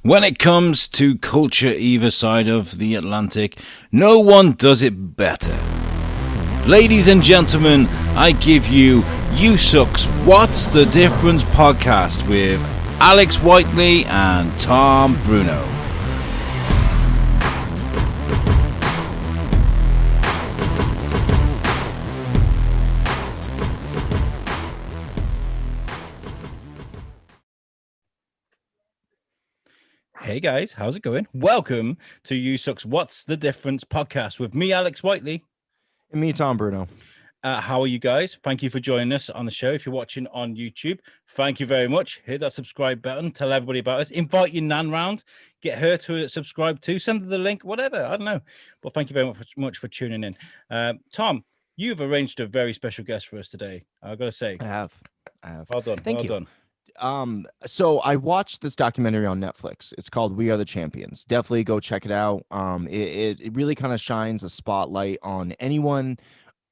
When it comes to culture either side of the Atlantic, no one does it better. Ladies and gentlemen, I give you USUK's What's the Difference podcast with Alex Whiteley and Tom Bruno. Hey guys, how's it going? Welcome to USUK's What's the Difference podcast with me, Alex Whiteley. And me, Tom Bruno. How are you guys? Thank you for joining us on the show. If you're watching on YouTube, thank you very much. Hit that subscribe button. Tell everybody about us. Invite your nan round. Get her to subscribe too. Send her the link, whatever. I don't know. But thank you very much for tuning in. Tom, you've arranged a very special guest for us today. I've got to say. I have. Well done. Thank you. Done. So I watched this documentary on Netflix. It's called We Are the Champions. Definitely go check it out. It really kind of shines a spotlight on anyone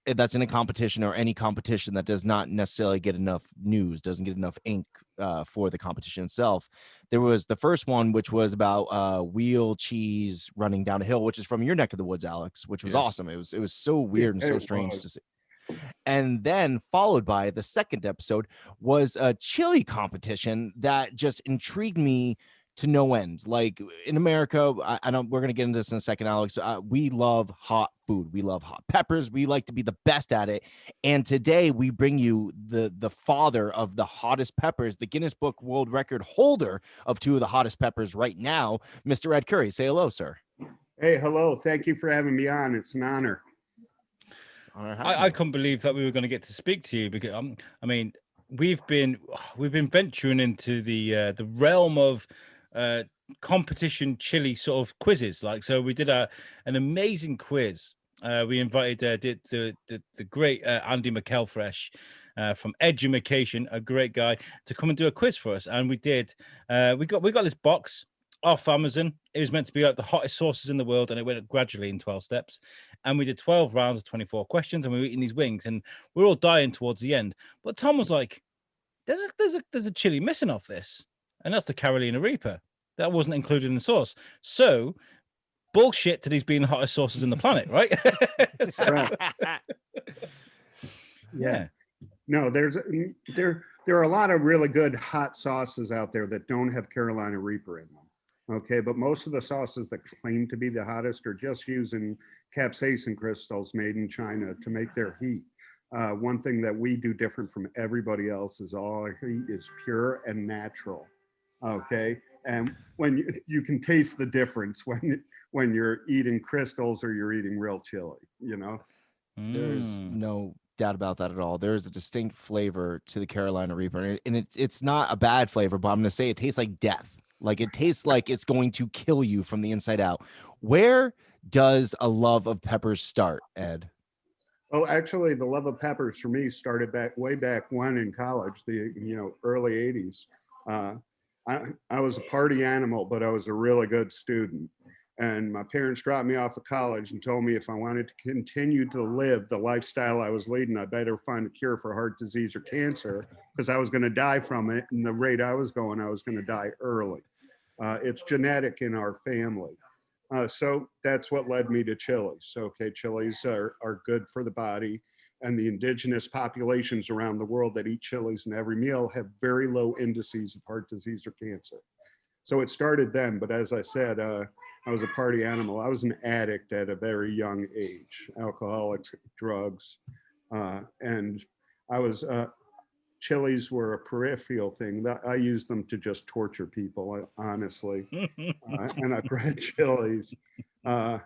that's in a competition or any competition that does not necessarily get enough news, doesn't get enough ink for the competition itself. There was the first one, which was about wheel cheese running down a hill, which is from your neck of the woods, Alex, which was awesome. It was so weird and so strange to see. And then followed by the second episode was a chili competition that just intrigued me to no end. Like in America, I know we're going to get into this in a second, Alex. We love hot food. We love hot peppers. We like to be the best at it. And today we bring you the father of the hottest peppers, the Guinness Book World Record holder of two of the hottest peppers right now, Mr. Ed Currie. Say hello, sir. Hey, hello. Thank you for having me on. It's an honor. I couldn't believe that we were going to get to speak to you because I mean we've been venturing into the realm of competition chili sort of quizzes. Like, so we did an amazing quiz. We invited the great Andy McElfresh from Education, a great guy, to come and do a quiz for us, and we did. We got this box off Amazon. It was meant to be like the hottest sauces in the world, and it went up gradually in 12 steps. And we did 12 rounds of 24 questions, and we were eating these wings, and we were all dying towards the end. But Tom was like, "There's a chili missing off this, and that's the Carolina Reaper. That wasn't included in the sauce." So bullshit to these being the hottest sauces in the planet, right? Yeah. No, there are a lot of really good hot sauces out there that don't have Carolina Reaper in them. Okay, but most of the sauces that claim to be the hottest are just using capsaicin crystals made in China to make their heat. One thing that we do different from everybody else is all our heat is pure and natural. Okay, and when you can taste the difference when you're eating crystals or you're eating real chili, you know. There's no doubt about that at all. There's a distinct flavor to the Carolina Reaper, and it's not a bad flavor, but I'm going to say it tastes like death. Like it tastes like it's going to kill you from the inside out. Where does a love of peppers start, Ed? Oh, actually, the love of peppers for me started way back when in college, the early 80s. I was a party animal, but I was a really good student. And my parents dropped me off of college and told me if I wanted to continue to live the lifestyle I was leading, I better find a cure for heart disease or cancer, because I was going to die from it. And the rate I was going, I was going to die early. It's genetic in our family. So that's what led me to chilies. Okay, chilies are good for the body. And the indigenous populations around the world that eat chilies in every meal have very low indices of heart disease or cancer. So it started then, but as I said, I was a party animal. I was an addict at a very young age, alcoholics, drugs, and I was, chilies were a peripheral thing. I used them to just torture people, honestly. And I bred chilies, but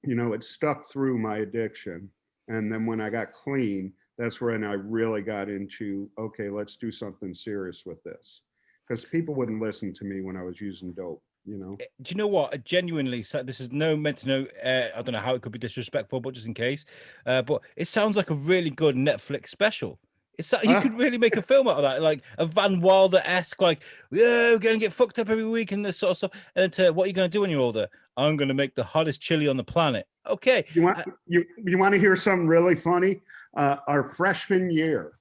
it stuck through my addiction. And then when I got clean, that's when I really got into, okay, let's do something serious with this. Because people wouldn't listen to me when I was using dope. Do you know what? Genuinely, this is meant to know. I don't know how it could be disrespectful, but just in case. But it sounds like a really good Netflix special. You could really make a film out of that, like a Van Wilder-esque, like, yeah, we're gonna get fucked up every week and this sort of stuff. And what are you gonna do when you're older? I'm gonna make the hottest chili on the planet. Okay. You want to hear something really funny? Our freshman year,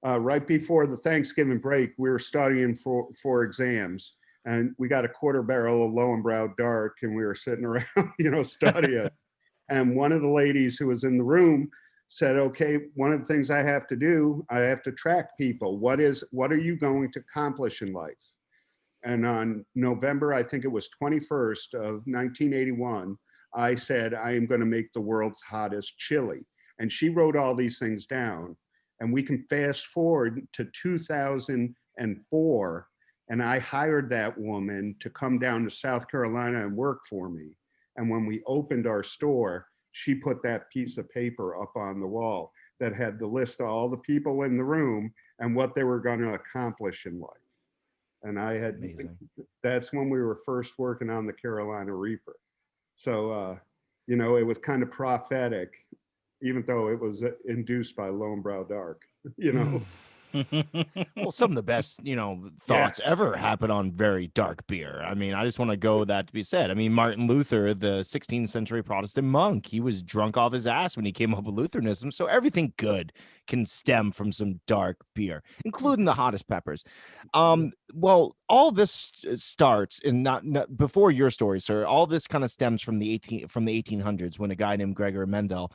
right before the Thanksgiving break, we were studying for exams. And we got a quarter barrel of Lowenbrow Dark, and we were sitting around, studying. And one of the ladies who was in the room said, okay, one of the things I have to do, I have to track people. What are you going to accomplish in life? And on November, I think it was 21st of 1981, I said, I am going to make the world's hottest chili. And she wrote all these things down. And we can fast forward to 2004. And I hired that woman to come down to South Carolina and work for me. And when we opened our store, she put that piece of paper up on the wall that had the list of all the people in the room and what they were going to accomplish in life. And that's when we were first working on the Carolina Reaper. So, it was kind of prophetic, even though it was induced by Lowenbrow Dark, Well, some of the best, thoughts ever happen on very dark beer. I mean, I just want to go that to be said. I mean, Martin Luther, the 16th century Protestant monk, he was drunk off his ass when he came up with Lutheranism. So everything good can stem from some dark beer, including the hottest peppers. Well, all this starts in not before your story, sir. All this kind of stems from the 1800s when a guy named Gregor Mendel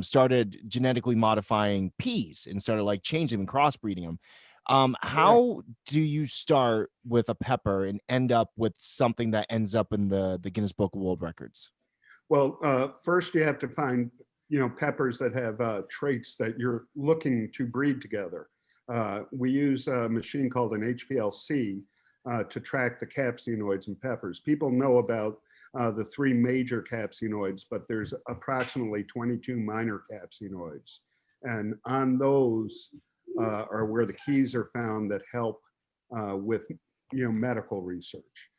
started genetically modifying peas and started like changing them and crossbreeding them. How do you start with a pepper and end up with something that ends up in the Guinness Book of World Records? Well, first you have to find, peppers that have traits that you're looking to breed together. We use a machine called an HPLC to track the capsinoids in peppers. People know about the 3 major capsinoids, but there's approximately 22 minor capsinoids. And on those are where the keys are found that help with medical research.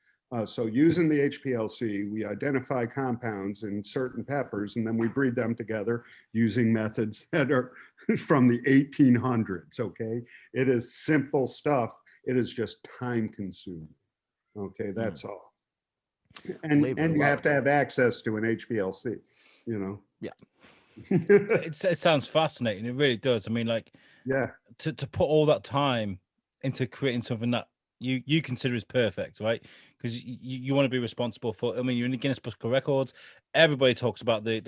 So using the HPLC, we identify compounds in certain peppers, and then we breed them together using methods that are from the 1800s, okay? It is simple stuff. It is just time consuming, okay? That's all. And you have to have access to an HPLC, Yeah. It sounds fascinating. It really does. I mean, to put all that time into creating something that you consider is perfect, right? Because you want to be responsible for. I mean, you're in the Guinness Book of Records. Everybody talks about the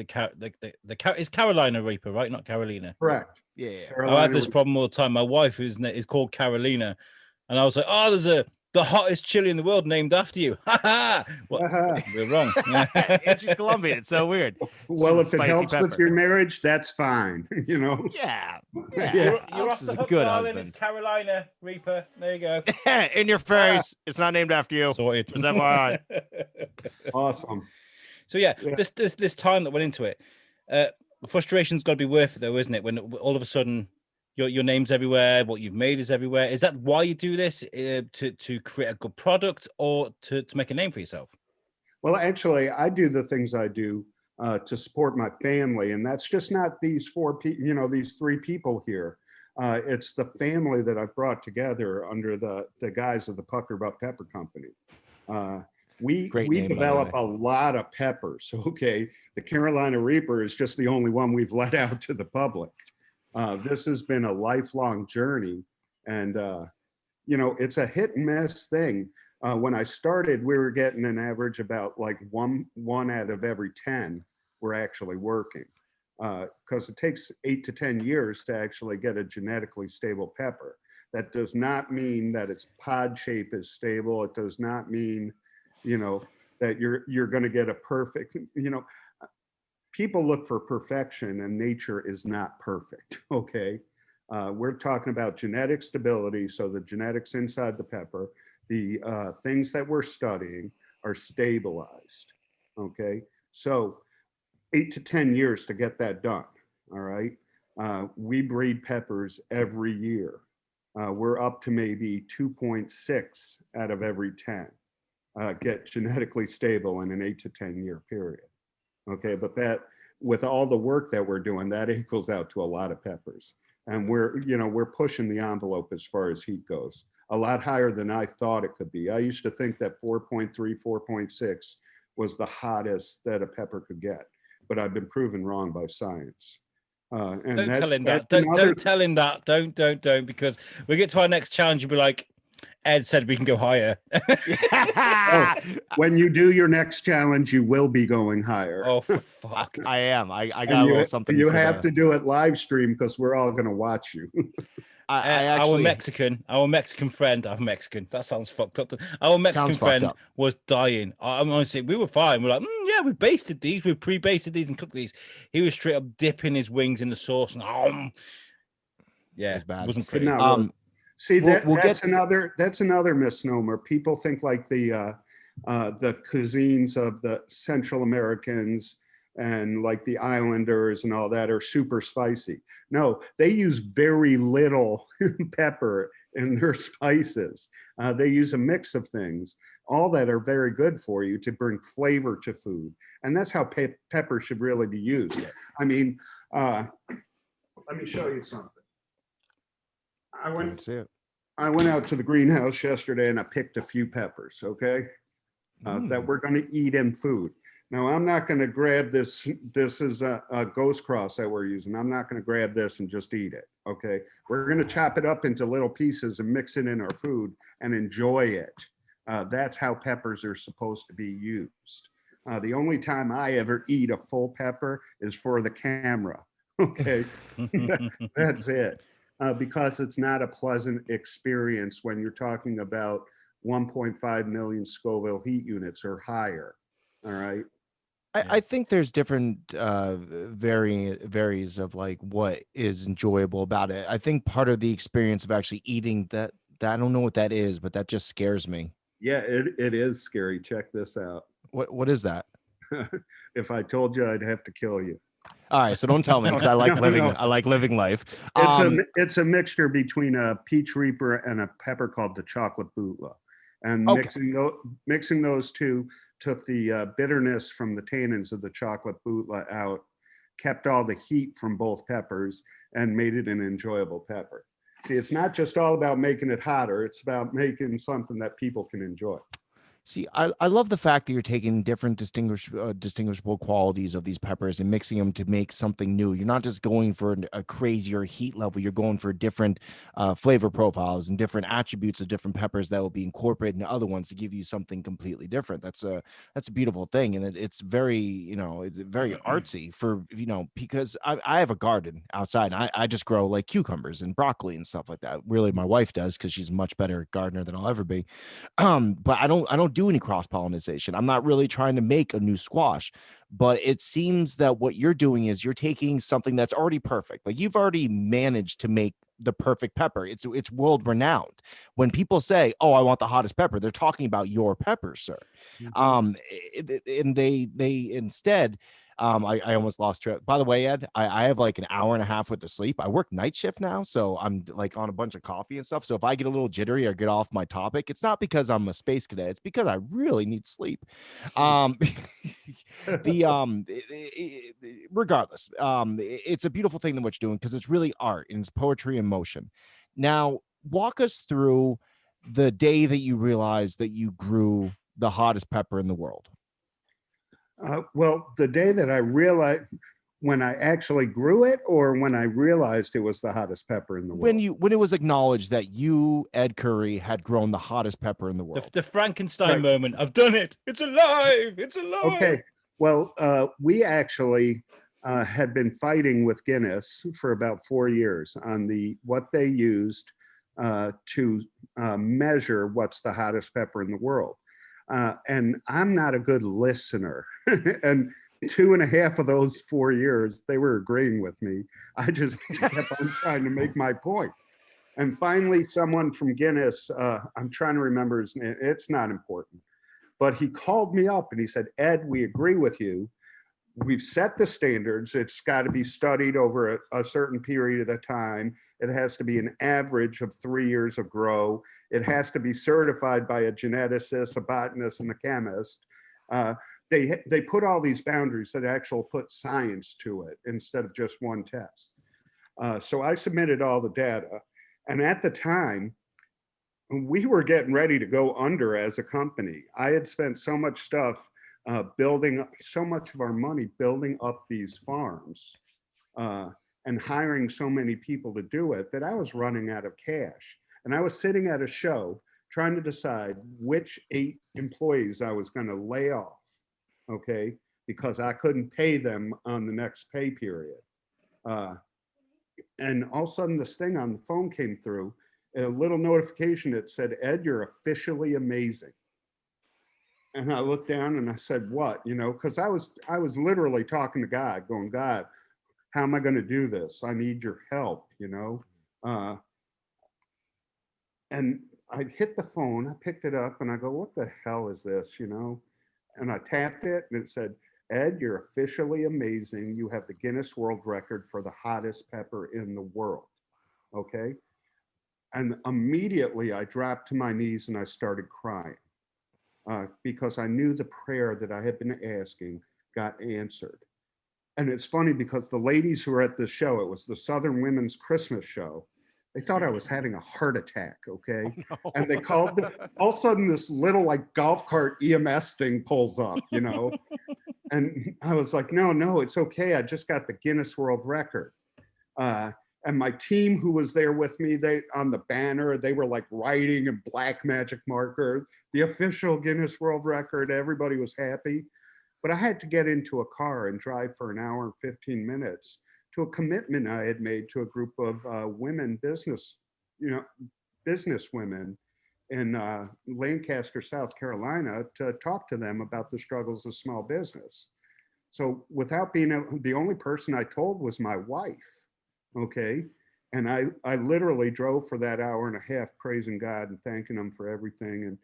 it's Carolina Reaper, right? Not Carolina. Correct. Yeah. Carolina I had this problem all the time. My wife is called Carolina, and I was like, oh, there's the hottest chili in the world named after you. We're wrong. And she's Colombian. It's so weird. Well, if it helps with your marriage, that's fine. Yeah. You're off is the a hook, good darling. husband. It's Carolina Reaper. There you go. In your face. It's not named after you. Sorted. Is that why? Awesome. So this time that went into it, the frustration's got to be worth it, though, isn't it? When all of a sudden your name's everywhere, what you've made is everywhere. Is that why you do this, to create a good product or to make a name for yourself? Well, actually, I do the things I do to support my family, and that's just not these 4 people, these 3 people here. It's the family that I've brought together under the guise of the Pucker Butt Pepper Company. We develop a lot of peppers. Okay, the Carolina Reaper is just the only one we've let out to the public. This has been a lifelong journey, and it's a hit and miss thing. When I started, we were getting an average about like one out of every 10 were actually working, because it takes 8 to 10 years to actually get a genetically stable pepper. That does not mean that its pod shape is stable. It does not mean, that you're going to get a perfect, people look for perfection, and nature is not perfect, okay? We're talking about genetic stability, so the genetics inside the pepper, the things that we're studying are stabilized, okay? So 8 to 10 years to get that done, all right? We breed peppers every year. We're up to maybe 2.6 out of every 10 get genetically stable in an 8 to 10 year period. Okay, but that, with all the work that we're doing, that equals out to a lot of peppers. And we're pushing the envelope as far as heat goes, a lot higher than I thought it could be. I used to think that 4.3, 4.6 was the hottest that a pepper could get, but I've been proven wrong by science. And don't tell him that. Don't tell him that. Don't, because we get to our next challenge, you'll be like, Ed said we can go higher. Oh, when you do your next challenge, you will be going higher. Oh, fuck. I am. I got And a little something. you for have the, to do it live stream because we're all going to watch you. I actually our Mexican friend, our Mexican, that sounds fucked up. Our Mexican Sounds fucked friend up. was dying. I'm honestly, we were fine. We're like, yeah, we basted these, we pre-basted these and cooked these. He was straight up dipping his wings in the sauce and yeah, was bad. it wasn't But pretty. not really. See, we'll that's another misnomer. People think like the cuisines of the Central Americans and like the Islanders and all that are super spicy. No, they use very little pepper in their spices. They use a mix of things, all that are very good for you to bring flavor to food. And that's how pepper should really be used. I mean, let me show you something. Don't see it. I went out to the greenhouse yesterday and I picked a few peppers, okay, that we're going to eat in food. Now, I'm not going to grab this. This is a ghost cross that we're using. I'm not going to grab this and just eat it, okay? We're going to chop it up into little pieces and mix it in our food and enjoy it. That's how peppers are supposed to be used. The only time I ever eat a full pepper is for the camera, okay? That's it. Because it's not a pleasant experience when you're talking about 1.5 million Scoville heat units or higher. All right. I think there's different varies of like what is enjoyable about it. I think part of the experience of actually eating that I don't know what that is, but that just scares me. Yeah, it is scary. Check this out. What is that? If I told you, I'd have to kill you. All right, so don't tell me because I like living. I like living life. It's a mixture between a peach reaper and a pepper called the chocolate bootla, and mixing those two took the bitterness from the tannins of the chocolate bootla out, kept all the heat from both peppers, and made it an enjoyable pepper. See, it's not just all about making it hotter; it's about making something that people can enjoy. See, I love the fact that you're taking different distinguishable qualities of these peppers and mixing them to make something new. You're not just going for a crazier heat level. You're going for different flavor profiles and different attributes of different peppers that will be incorporated into other ones to give you something completely different. That's a beautiful thing, and it's very it's very artsy for because I have a garden outside. And I just grow like cucumbers and broccoli and stuff like that. Really, my wife does because she's a much better gardener than I'll ever be. But I don't do any cross pollination. I'm not really trying to make a new squash, but it seems that what you're doing is you're taking something that's already perfect. Like you've already managed to make the perfect pepper. It's world renowned. When people say, "Oh, I want the hottest pepper," they're talking about your pepper, sir. And they instead. I almost lost track. By the way, Ed, I have like an hour and a half worth of sleep. I work night shift now, so I'm like on a bunch of coffee and stuff. So if I get a little jittery or get off my topic, it's not because I'm a space cadet. It's because I really need sleep. Regardless, it's a beautiful thing that what you're doing because it's really art and it's poetry in motion. Now, walk us through the day that you realized that you grew the hottest pepper in the world. Well, the day that I realized when I actually grew it, or when I realized it was the hottest pepper in the world. When it was acknowledged that you, Ed Currie, had grown the hottest pepper in the world. The Frankenstein moment. I've done it. It's alive. It's alive. Okay. Well, we actually had been fighting with Guinness for about 4 years on what they used to measure what's the hottest pepper in the world. And I'm not a good listener. And 2.5 of those 4 years, they were agreeing with me. I just kept on trying to make my point. And finally, someone from Guinness, I'm trying to remember his name, it's not important, but he called me up and he said, "Ed, we agree with you. We've set the standards. It's got to be studied over a certain period of time. It has to be an average of 3 years of grow. It has to be certified by a geneticist, a botanist, and a chemist." They put all these boundaries that actually put science to it instead of just one test. So I submitted all the data. And at the time, we were getting ready to go under as a company. I had spent so much stuff building, so much of our money building up these farms and hiring so many people to do it that I was running out of cash. And I was sitting at a show trying to decide which 8 employees I was going to lay off, okay, because I couldn't pay them on the next pay period. And all of a sudden, this thing on the phone came through, a little notification that said, Ed, you're officially amazing. And I looked down and I said, what? You know, because I was literally talking to God, going, God, how am I going to do this? I need your help, you know. And I hit the phone, I picked it up and I go, what the hell is this, you know? And I tapped it and it said, Ed, you're officially amazing. You have the Guinness World Record for the hottest pepper in the world, okay? And immediately I dropped to my knees and I started crying because I knew the prayer that I had been asking got answered. And it's funny because the ladies who were at the show, it was the Southern Women's Christmas show, they thought I was having a heart attack, okay? Oh, no. And they called, all of a sudden this little like golf cart EMS thing pulls up, you know? And I was like, no, it's okay. I just got the Guinness World Record. And my team who was there with me, they on the banner, they were like writing in black magic marker, the official Guinness World Record. Everybody was happy. But I had to get into a car and drive for an hour and 15 minutes to a commitment I had made to a group of women business women in Lancaster, South Carolina, to talk to them about the struggles of small business. So without being the only person I told was my wife, okay? And I literally drove for that hour and a half praising God and thanking him for everything and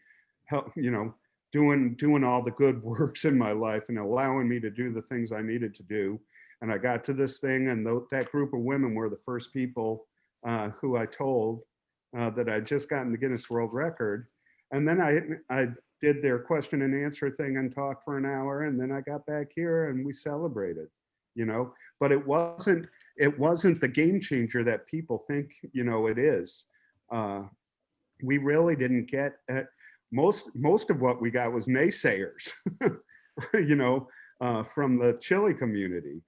help, you know, doing all the good works in my life and allowing me to do the things I needed to do. And I got to this thing, and that group of women were the first people who I told that I'd just gotten the Guinness World Record. And then I did their question and answer thing and talked for an hour, and then I got back here and we celebrated, you know. But it wasn't the game changer that people think, you know, it is. We really didn't get most of what we got was naysayers, you know, from the Chilli community.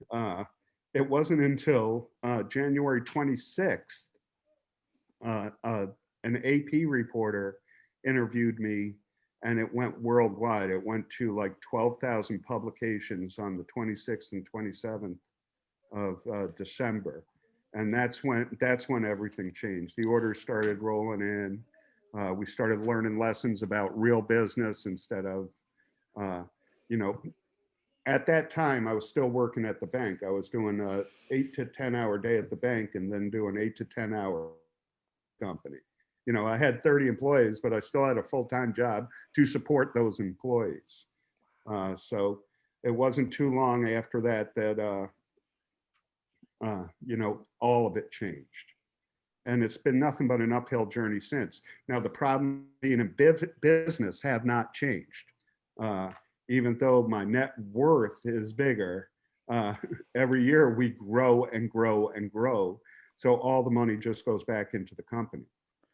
It wasn't until January 26th, an AP reporter interviewed me, and it went worldwide. It went to like 12,000 publications on the 26th and 27th of December. And that's when everything changed. The orders started rolling in. We started learning lessons about real business instead of, you know, at that time, I was still working at the bank. I was doing a 8 to 10 hour day at the bank and then doing 8 to 10 hour company. You know, I had 30 employees, but I still had a full-time job to support those employees. So it wasn't too long after that you know, all of it changed. And it's been nothing but an uphill journey since. Now, the problem being in business have not changed. Even though my net worth is bigger, every year we grow and grow and grow. So all the money just goes back into the company.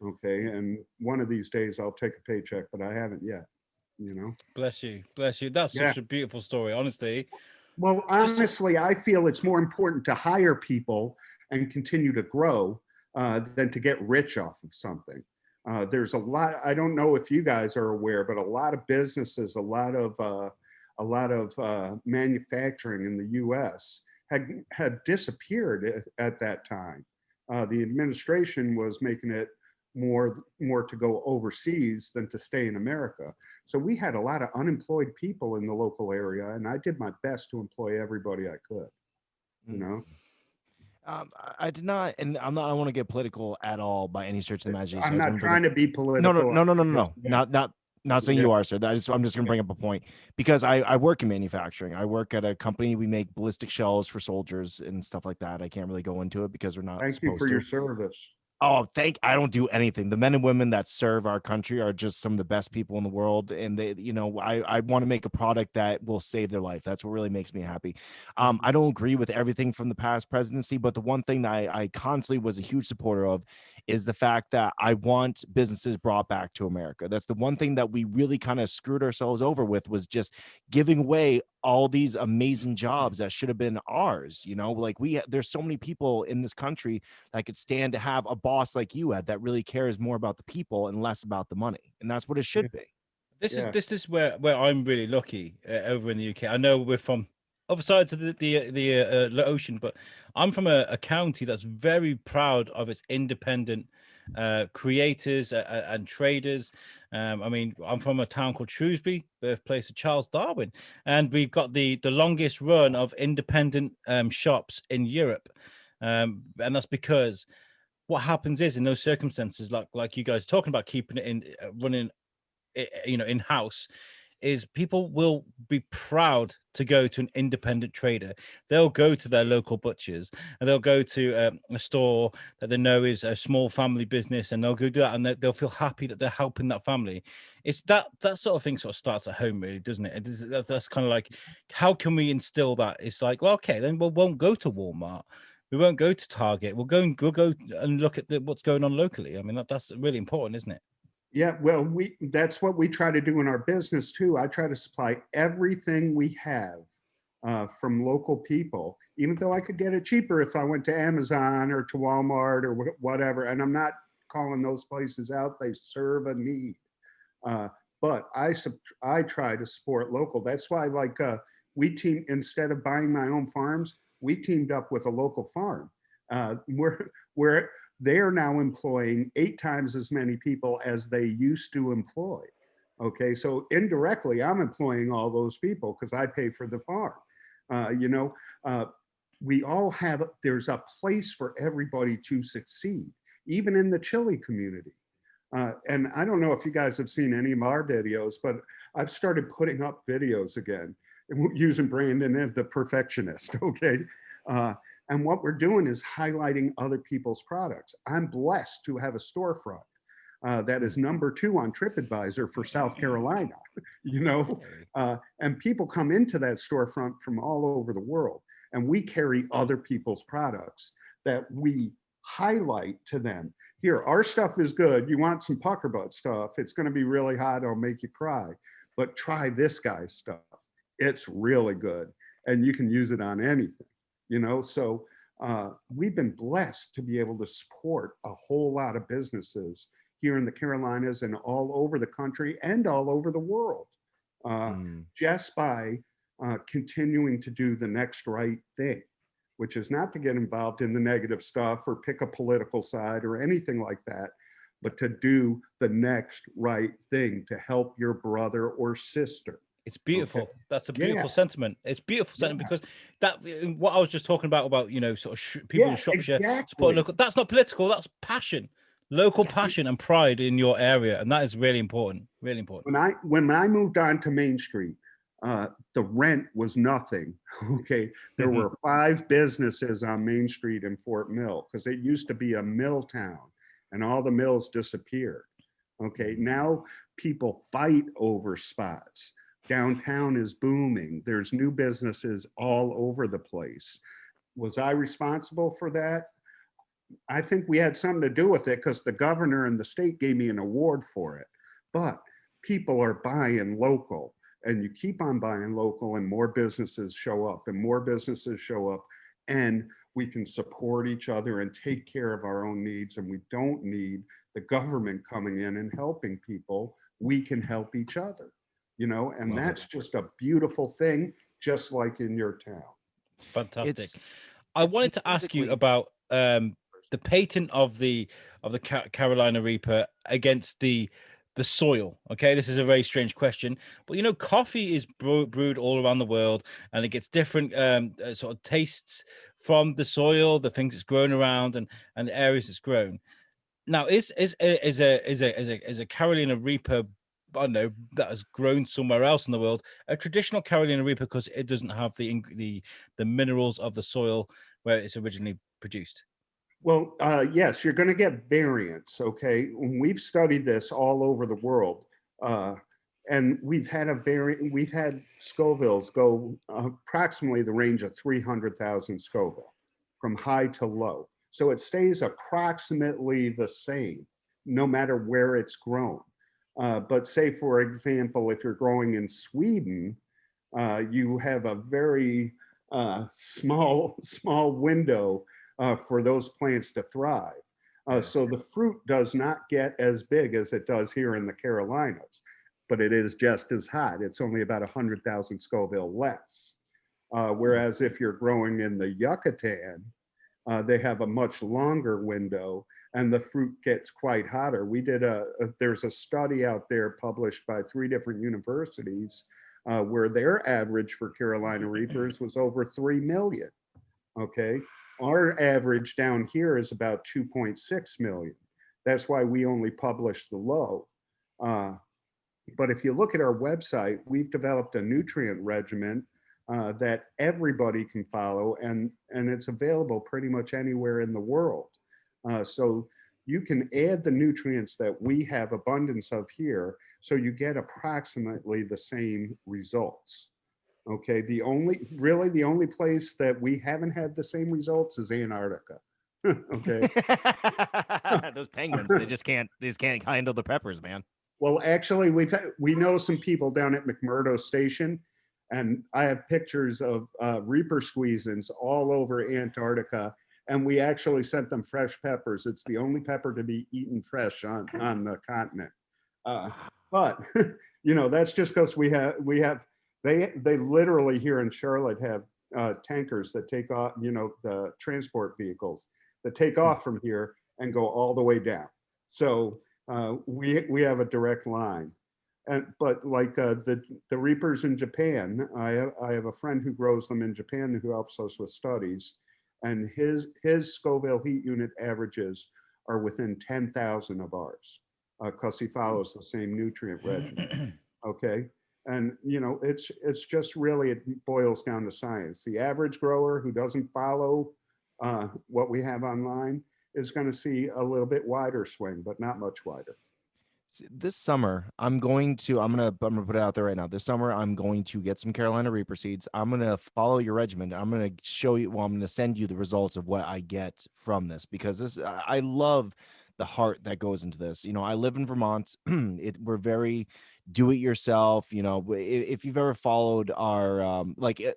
Okay. And one of these days I'll take a paycheck, but I haven't yet, you know? Bless you. Bless you. That's such a beautiful story, honestly. Well, honestly, I feel it's more important to hire people and continue to grow than to get rich off of something. There's a lot, I don't know if you guys are aware, but a lot of businesses, a lot of manufacturing in the US had disappeared at that time. The administration was making it more to go overseas than to stay in America. So we had a lot of unemployed people in the local area, and I did my best to employ everybody I could, you know? I did not, and I don't want to get political at all by any stretch of the imagination. I'm not trying to be political. No. Not saying you are, sir. I'm just going to bring up a point because I work in manufacturing. I work at a company. We make ballistic shells for soldiers and stuff like that. I can't really go into it because we're not. Thank you for your service. Oh, I don't do anything. The men and women that serve our country are just some of the best people in the world. And they, you know, I want to make a product that will save their life. That's what really makes me happy. I don't agree with everything from the past presidency, but the one thing that I constantly was a huge supporter of is the fact that I want businesses brought back to America. That's the one thing that we really kind of screwed ourselves over with, was just giving away all these amazing jobs that should have been ours. You know, like there's so many people in this country that could stand to have a boss like you, Ed, that really cares more about the people and less about the money. And that's what it should be. This is where I'm really lucky over in the UK. I know we're from other sides of the ocean, but I'm from a county that's very proud of its independent creators and traders. I mean, I'm from a town called Shrewsbury, birthplace of Charles Darwin, and we've got the longest run of independent shops in Europe, and that's because what happens is in those circumstances, like you guys are talking about, keeping it in running, you know, in house, is people will be proud to go to an independent trader. They'll go to their local butchers, and they'll go to a store that they know is a small family business, and they'll go do that, and they'll feel happy that they're helping that family. It's that sort of thing sort of starts at home, really, doesn't it? That's kind of like, how can we instill that? It's like, well, okay, then we won't go to Walmart. We won't go to Target. We'll go and look at what's going on locally. I mean, that's really important, isn't it? Yeah, well, that's what we try to do in our business too. I try to supply everything we have from local people, even though I could get it cheaper if I went to Amazon or to Walmart or whatever. And I'm not calling those places out; they serve a need. But I try to support local. That's why, like, instead of buying my own farms, we teamed up with a local farm. We're they are now employing 8 times as many people as they used to employ. Okay, so indirectly, I'm employing all those people because I pay for the farm. You know, we all there's a place for everybody to succeed, even in the Chilli community. And I don't know if you guys have seen any of our videos, but I've started putting up videos again using Brandon as the perfectionist, okay? And what we're doing is highlighting other people's products. I'm blessed to have a storefront that is #2 on TripAdvisor for South Carolina, you know? And people come into that storefront from all over the world, and we carry other people's products that we highlight to them. Here, our stuff is good. You want some pucker butt stuff, it's gonna be really hot, it'll make you cry, but try this guy's stuff. It's really good, and you can use it on anything. You know, so we've been blessed to be able to support a whole lot of businesses here in the Carolinas and all over the country and all over the world, just by continuing to do the next right thing, which is not to get involved in the negative stuff or pick a political side or anything like that, but to do the next right thing to help your brother or sister. It's beautiful. Okay. That's a beautiful Yeah. sentiment. It's beautiful sentiment because what I was just talking about, you know, sort of people Yeah, in Shropshire exactly. support local. That's not political. That's passion, local passion and pride in your area, and that is really important. Really important. When I moved on to Main Street, the rent was nothing. Okay, there were 5 businesses on Main Street in Fort Mill because it used to be a mill town, and all the mills disappeared. Okay, now people fight over spots. Downtown is booming. There's new businesses all over the place. Was I responsible for that? I think we had something to do with it because the governor and the state gave me an award for it. But people are buying local, and you keep on buying local, and more businesses show up, and more businesses show up, and we can support each other and take care of our own needs, and we don't need the government coming in and helping people. We can help each other, you know, and that's just a beautiful thing, just like in your town. Fantastic. I wanted to ask you about the patent of the Carolina Reaper against the soil. Okay, this is a very strange question, but you know, coffee is brewed all around the world, and it gets different sort of tastes from the soil, the things it's grown around, and the areas it's grown. Now, is a Carolina Reaper, I don't know, that has grown somewhere else in the world, a traditional Carolina Reaper because it doesn't have the minerals of the soil where it's originally produced? Well, yes, you're going to get variants. Okay, we've studied this all over the world, and we've had Scovilles go approximately the range of 300,000 Scoville, from high to low. So it stays approximately the same, no matter where it's grown. But say, for example, if you're growing in Sweden, you have a very small window for those plants to thrive. So the fruit does not get as big as it does here in the Carolinas, but it is just as hot. It's only about 100,000 Scoville less. Whereas if you're growing in the Yucatan, they have a much longer window and the fruit gets quite hotter. There's a study out there published by 3 different universities where their average for Carolina Reapers was over 3 million. Okay. Our average down here is about 2.6 million. That's why we only publish the low. But if you look at our website, we've developed a nutrient regimen that everybody can follow, and it's available pretty much anywhere in the world. So you can add the nutrients that we have abundance of here, so you get approximately the same results. Okay, the only place that we haven't had the same results is Antarctica. Okay. Those penguins, they just can't handle the peppers, man. Well, actually, we know some people down at McMurdo Station, and I have pictures of reaper squeezins all over Antarctica, and we actually sent them fresh peppers. It's the only pepper to be eaten fresh on the continent. But that's just because we have they literally here in Charlotte have tankers that take off, the transport vehicles that take off from here and go all the way down. So we have a direct line. But like the reapers in Japan, I have a friend who grows them in Japan who helps us with studies, and his Scoville heat unit averages are within 10,000 of ours because he follows the same nutrient regimen. Okay. And it's just really, it boils down to science. The average grower who doesn't follow what we have online is going to see a little bit wider swing, but not much wider. This summer, I'm gonna put it out there right now. This summer, I'm going to get some Carolina Reaper seeds. I'm gonna follow your regimen. I'm gonna show you. Well, I'm gonna send you the results of what I get from this, because I love the heart that goes into this. I live in Vermont. We're very do it yourself. If you've ever followed our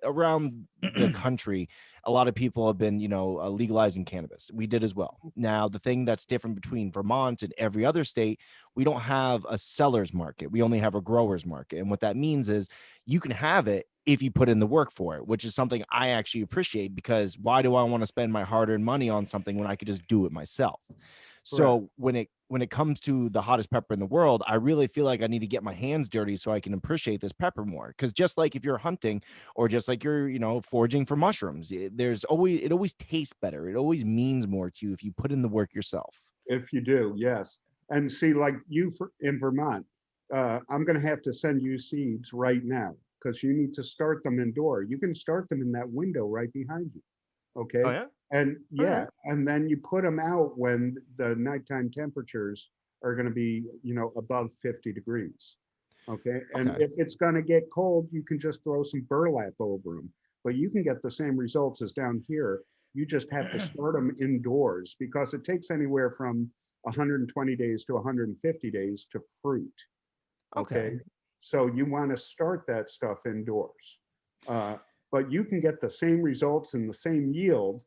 around the country, a lot of people have been legalizing cannabis. We did as well. Now, the thing that's different between Vermont and every other state, we don't have a seller's market. We only have a grower's market. And what that means is you can have it if you put in the work for it, which is something I actually appreciate, because why do I want to spend my hard-earned money on something when I could just do it myself? So when it comes to the hottest pepper in the world, I really feel like I need to get my hands dirty so I can appreciate this pepper more. Because just like if you're hunting, or just like you're foraging for mushrooms, it always tastes better. It always means more to you if you put in the work yourself. If you do, yes. And see, like in Vermont, I'm going to have to send you seeds right now, because you need to start them indoor. You can start them in that window right behind you. Okay. Oh, yeah? And and then you put them out when the nighttime temperatures are going to be, above 50 degrees. Okay. And if it's going to get cold, you can just throw some burlap over them, but you can get the same results as down here. You just have to start them indoors, because it takes anywhere from 120 days to 150 days to fruit. Okay. So you want to start that stuff indoors. But you can get the same results and the same yield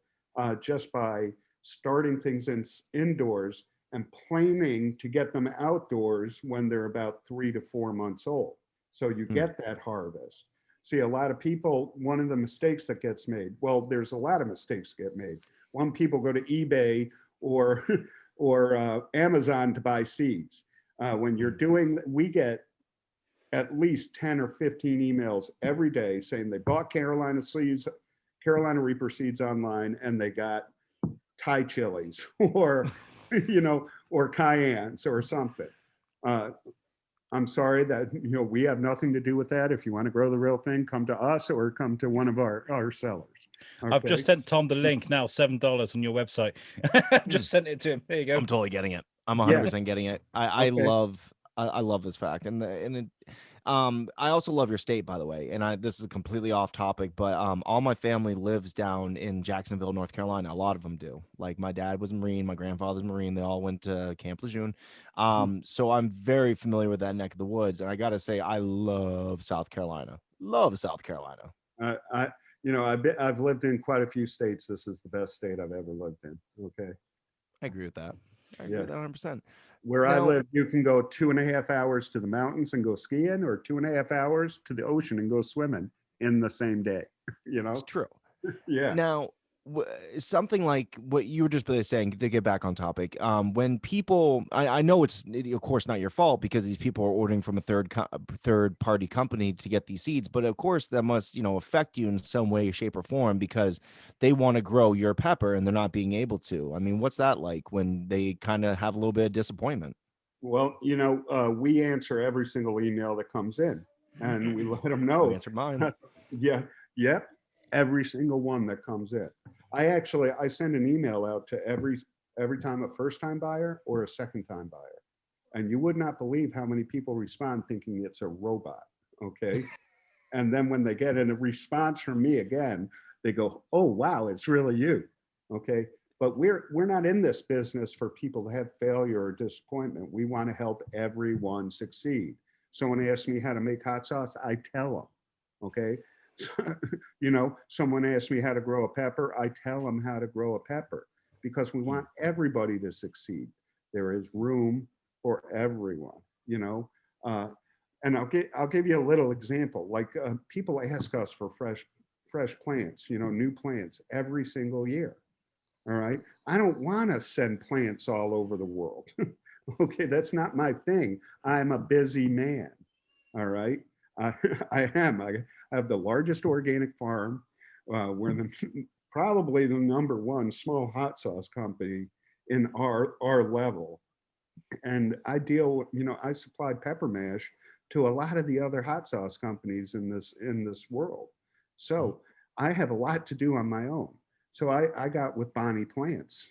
just by starting things indoors and planning to get them outdoors when they're about 3 to 4 months old. So you get that harvest. See, a lot of people, one of the mistakes that gets made, well, there's a lot of mistakes get made. One, people go to eBay or Amazon to buy seeds. When you're we get at least 10 or 15 emails every day saying they bought Carolina Reaper seeds online and they got Thai chilies or, or cayennes or something. I'm sorry that, we have nothing to do with that. If you want to grow the real thing, come to us or come to one of our sellers. Okay? I've just sent Tom the link now, $7 on your website. I've just sent it to him. There you go. I'm totally getting it. I'm 100% getting it. I love this fact. I also love your state, by the way. And this is completely off topic, but all my family lives down in Jacksonville, North Carolina. A lot of them do. Like my dad was a Marine, my grandfather's a Marine. They all went to Camp Lejeune. So I'm very familiar with that neck of the woods. And I got to say, I love South Carolina. Love South Carolina. I I've lived in quite a few states. This is the best state I've ever lived in. Okay. I agree with that. I agree Yeah. with that 100%. Where I Now, live, you can go 2.5 hours to the mountains and go skiing, or 2.5 hours to the ocean and go swimming in the same day. You it's know? true. Yeah. Now, something like what you were just really saying, to get back on topic, when people, I know it's of course not your fault because these people are ordering from a third party company to get these seeds, but of course that must affect you in some way, shape, or form because they want to grow your pepper and they're not being able to. I mean, what's that like when they kind of have a little bit of disappointment? Well, we answer every single email that comes in, and we let them You know. answered mine. Yeah, yep, every single one that comes in. I send an email out to every time a first time buyer or a second time buyer, and you would not believe how many people respond thinking it's a robot. Okay, and then when they get a response from me again, they go, "Oh wow, it's really you." Okay, but we're not in this business for people to have failure or disappointment. We want to help everyone succeed. Someone asks me how to make hot sauce, I tell them. Okay, someone asks me how to grow a pepper, I tell them how to grow a pepper because we want everybody to succeed. There is room for everyone. You know, uh, and I'll give you a little example. Like people ask us for fresh plants, new plants every single year. All right, I don't want to send plants all over the world. Okay, that's not my thing. I'm a busy man. All right, I, I am. I have the largest organic farm. We're probably the number one small hot sauce company in our level, and I supply pepper mash to a lot of the other hot sauce companies in this world. So I have a lot to do on my own. So I got with Bonnie Plants,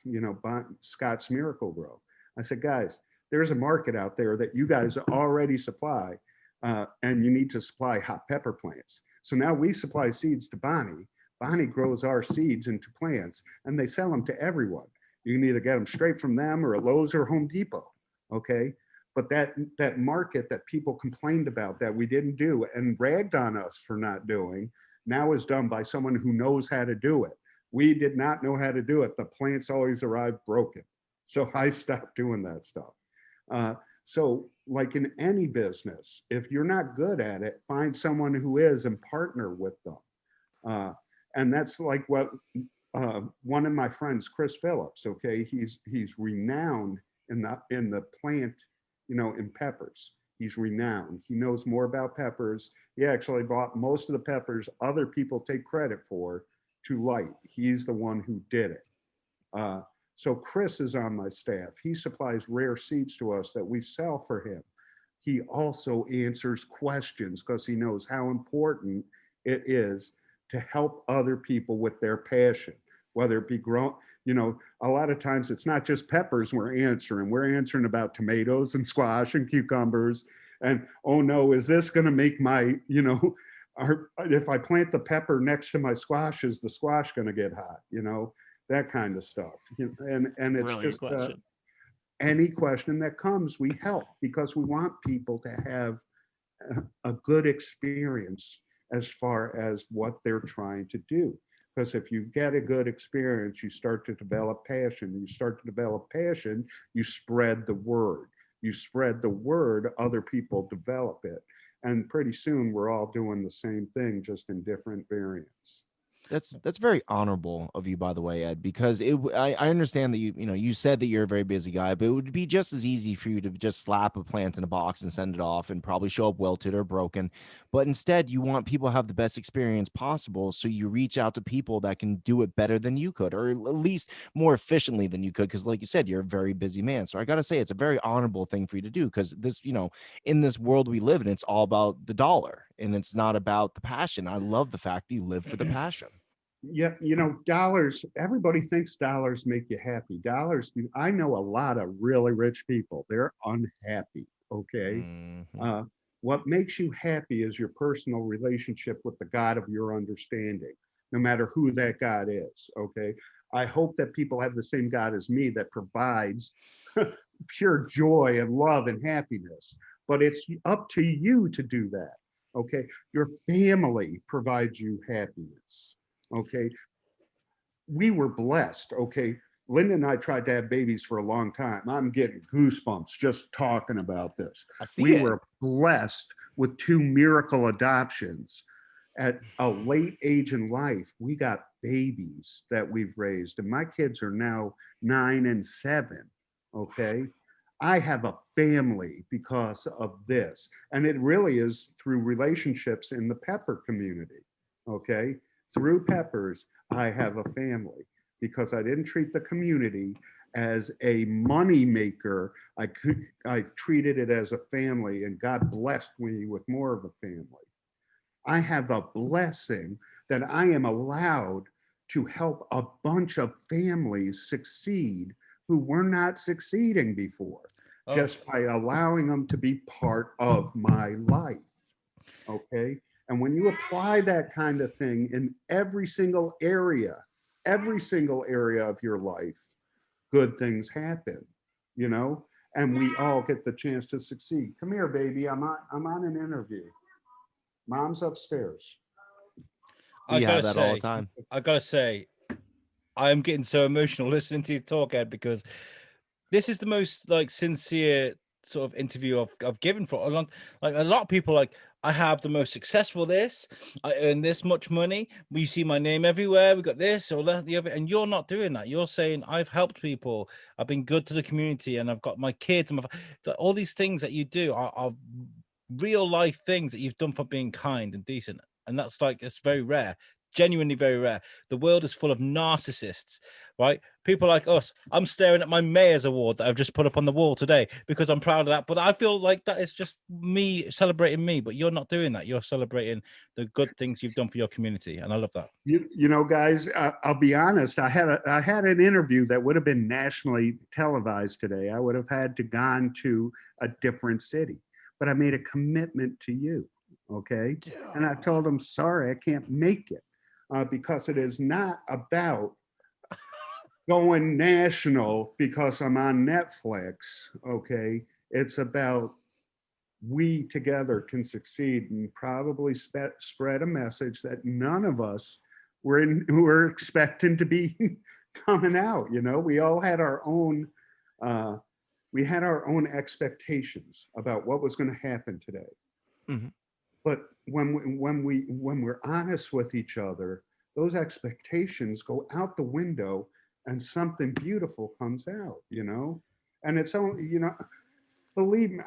Scott's Miracle Grow. I said, guys, there's a market out there that you guys already supply, and you need to supply hot pepper plants. So now we supply seeds to Bonnie. Bonnie grows our seeds into plants, and they sell them to everyone. You can either get them straight from them or at Lowe's or Home Depot. Okay, but that market that people complained about that we didn't do and ragged on us for not doing now is done by someone who knows how to do it. We did not know how to do it. The plants always arrived broken, so I stopped doing that stuff. uh, so like in any business, if you're not good at it, find someone who is and partner with them. uh, and that's like what one of my friends, Chris Phillips. Okay, he's renowned in the plant, in peppers. He's renowned. He knows more about peppers. He actually bought most of the peppers other people take credit for to light. He's the one who did it. Uh, so Chris is on my staff. He supplies rare seeds to us that we sell for him. He also answers questions because he knows how important it is to help other people with their passion, whether it be grown. A lot of times it's not just peppers we're answering. We're answering about tomatoes and squash and cucumbers. And oh no, is this going to make if I plant the pepper next to my squash, is the squash going to get hot? That kind of stuff. And it's Brilliant just question. any question that comes, we help because we want people to have a good experience as far as what they're trying to do. Because if you get a good experience, you start to develop passion. You start to develop passion, you spread the word. You spread the word, other people develop it. And pretty soon we're all doing the same thing, just in different variants. That's very honorable of you, by the way, Ed, because I understand that you said that you're a very busy guy, but it would be just as easy for you to just slap a plant in a box and send it off and probably show up wilted or broken. But instead, you want people to have the best experience possible. So you reach out to people that can do it better than you could, or at least more efficiently than you could. Because like you said, you're a very busy man. So I got to say, it's a very honorable thing for you to do because in this world we live in, it's all about the dollar and it's not about the passion. I love the fact that you live for the passion. Yeah, dollars, everybody thinks dollars make you happy. I know a lot of really rich people. They're unhappy. Okay. Mhm. Uh, what makes you happy is your personal relationship with the God of your understanding, no matter who that God is. Okay. I hope that people have the same God as me that provides pure joy and love and happiness. But it's up to you to do that. Okay. Your family provides you happiness. Okay. We were blessed. Okay. Linda and I tried to have babies for a long time. I'm getting goosebumps just talking about this. I see We it. were blessed with 2 miracle adoptions at a late age in life. We got babies that we've raised, and my kids are now 9 and 7. Okay. I have a family because of this. And it really is through relationships in the Pepper community. Okay. Through Peppers, I have a family because I didn't treat the community as a money maker. I treated it as a family, and God blessed me with more of a family. I have a blessing that I am allowed to help a bunch of families succeed who were not succeeding before, Oh, just by allowing them to be part of my life. Okay. And when you apply that kind of thing in every single area of your life, good things happen, you know, and we all get the chance to succeed. Come here, baby. I'm on an interview. Mom's upstairs. I We have gotta that all the say, time. I gotta say, I'm getting so emotional listening to you talk, Ed, because this is the most like sincere sort of interview I've given for a long. Like a lot of people, like I have the most successful this, I earn this much money. You see my name everywhere. We got this or that, the other, and you're not doing that. You're saying I've helped people. I've been good to the community, and I've got my kids and all these things that you do are real life things that you've done for being kind and decent, and that's like it's very rare. Genuinely very rare. The world is full of narcissists, right? People like us. I'm staring at my mayor's award that I've just put up on the wall today because I'm proud of that. But I feel like that is just me celebrating me. But you're not doing that. You're celebrating the good things you've done for your community, and I love that. You know, guys, I'll be honest. I had an interview that would have been nationally televised today. I would have had to gone to a different city, but I made a commitment to you. Okay, and I told them, sorry, I can't make it because it is not about going national because I'm on Netflix. Okay, it's about we together can succeed and probably spread a message that none of us were expecting to be coming out. You know, we all had our own uh, we had our own expectations about what was going to happen today. Mhm. But when we're honest with each other, those expectations go out the window and something beautiful comes out. You know, and it's only, you know, believe me,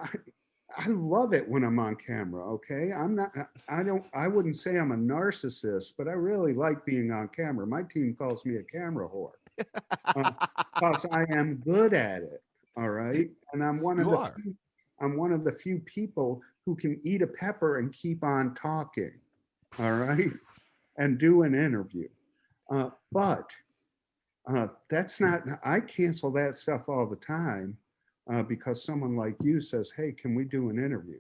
I love it when I'm on camera. Okay. I wouldn't say I'm a narcissist, but I really like being on camera. My team calls me a camera whore because I am good at it. All right. And You are. I'm one of the few people who can eat a pepper and keep on talking. All right. And do an interview. But that's not, I cancel that stuff all the time because someone like you says, hey, can we do an interview?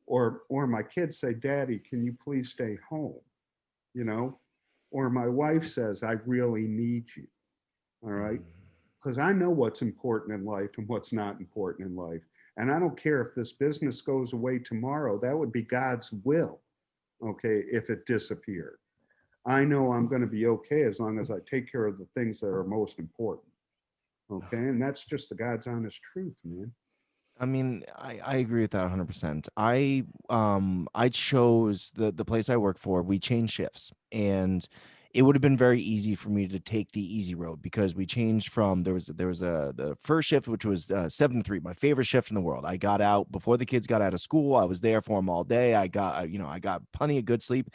Or my kids say, Daddy, can you please stay home? You know, or my wife says, I really need you. All right. Because I know what's important in life and what's not important in life. And I don't care if this business goes away tomorrow, that would be God's will. Okay. If it disappeared, I know I'm going to be okay as long as I take care of the things that are most important. Okay. And that's just the God's honest truth, man. I mean, I agree with that 100%. I chose the place I work for. We changed shifts, and it would have been very easy for me to take the easy road because we changed from there was the first shift, which was 7 to 3, my favorite shift in the world. I got out before the kids got out of school. I was there for them all day. I got plenty of good sleep.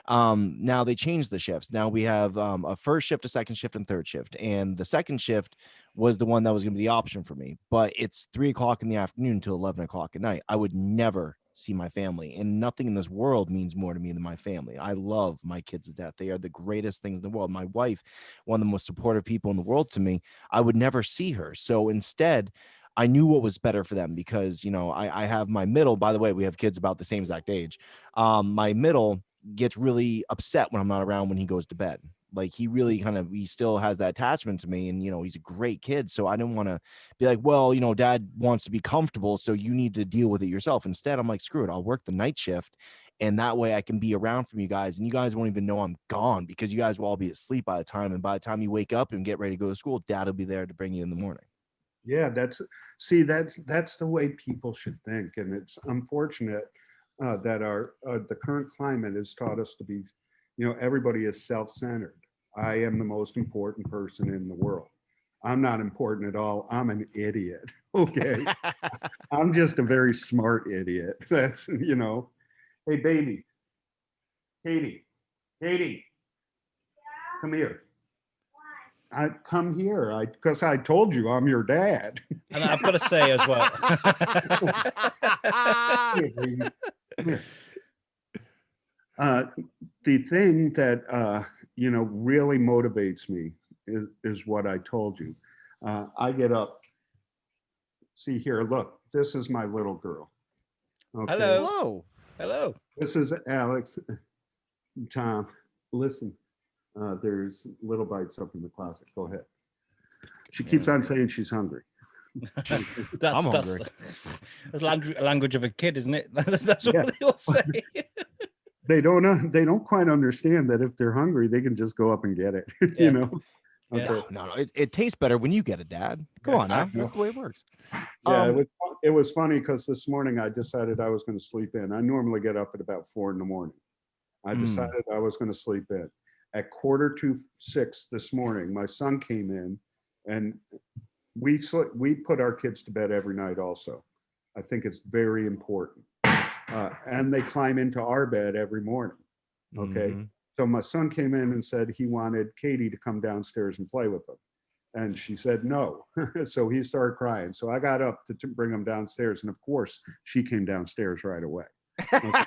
Now they changed the shifts. Now we have a first shift, a second shift, and third shift, and the second shift was the one that was going to be the option for me. But it's 3 o'clock in the afternoon until 11 o'clock at night. I would never see my family, and nothing in this world means more to me than my family. I love my kids to death. They are the greatest things in the world. My wife, one of the most supportive people in the world to me. I would never see her. So instead, I knew what was better for them because, I have my middle, by the way, we have kids about the same exact age. My middle gets really upset when I'm not around when he goes to bed. Like he really he still has that attachment to me, and he's a great kid. So I didn't want to be like, well, dad wants to be comfortable, so you need to deal with it yourself. Instead, I'm like, screw it, I'll work the night shift And that way I can be around from you guys, and you guys won't even know I'm gone because you guys will all be asleep by the time. And by the time you wake up and get ready to go to school, dad will be there to bring you in the morning. Yeah, that's the way people should think. And it's unfortunate that the current climate has taught us to be, everybody is self-centered. I am the most important person in the world. I'm not important at all. I'm an idiot. Okay. I'm just a very smart idiot. That's, hey, baby, Katie, come here. I come here because I told you I'm your dad. And I've got to say as well. The thing that really motivates me is what I told you. I get up. See here, look. This is my little girl. Okay. Hello. This is Alex. Tom, listen. There's little bites up in the closet. Go ahead. She keeps on saying she's hungry. That's language of a kid, isn't it? That's what they all say. They don't quite understand that if they're hungry, they can just go up and get it. Okay. No, it tastes better when you get it, Dad. Come on now. That's the way it works. Yeah, it was funny because this morning I decided I was going to sleep in. I normally get up at about 4 a.m. I decided I was going to sleep in. At 5:45 this morning, my son came in, and we put our kids to bed every night also. I think it's very important. And they climb into our bed every morning. Okay. Mm-hmm. So my son came in and said he wanted Katie to come downstairs and play with him. And she said no. So he started crying. So I got up to bring him downstairs. And of course, she came downstairs right away. Okay.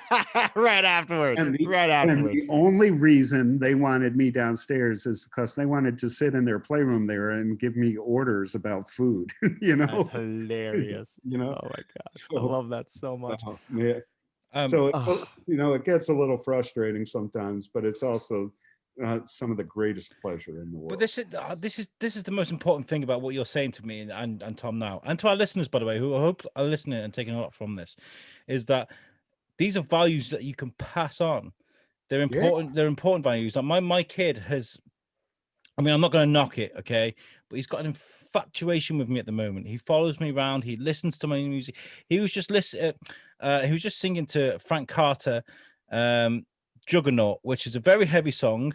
Right afterwards. And the only reason they wanted me downstairs is because they wanted to sit in their playroom there and give me orders about food. That's hilarious. Oh my gosh, so, I love that so much. Yeah. It gets a little frustrating sometimes, but it's also some of the greatest pleasure in the world. But this is the most important thing about what you're saying to me and Tom now, and to our listeners, by the way, who I hope are listening and taking a lot from this, is that these are values that you can pass on. They're important. Yeah. They're important values. Like my kid has, I'm not going to knock it, okay, but he's got an infatuation with me at the moment. He follows me around. He listens to my music. He was just singing to Frank Carter, Juggernaut, which is a very heavy song.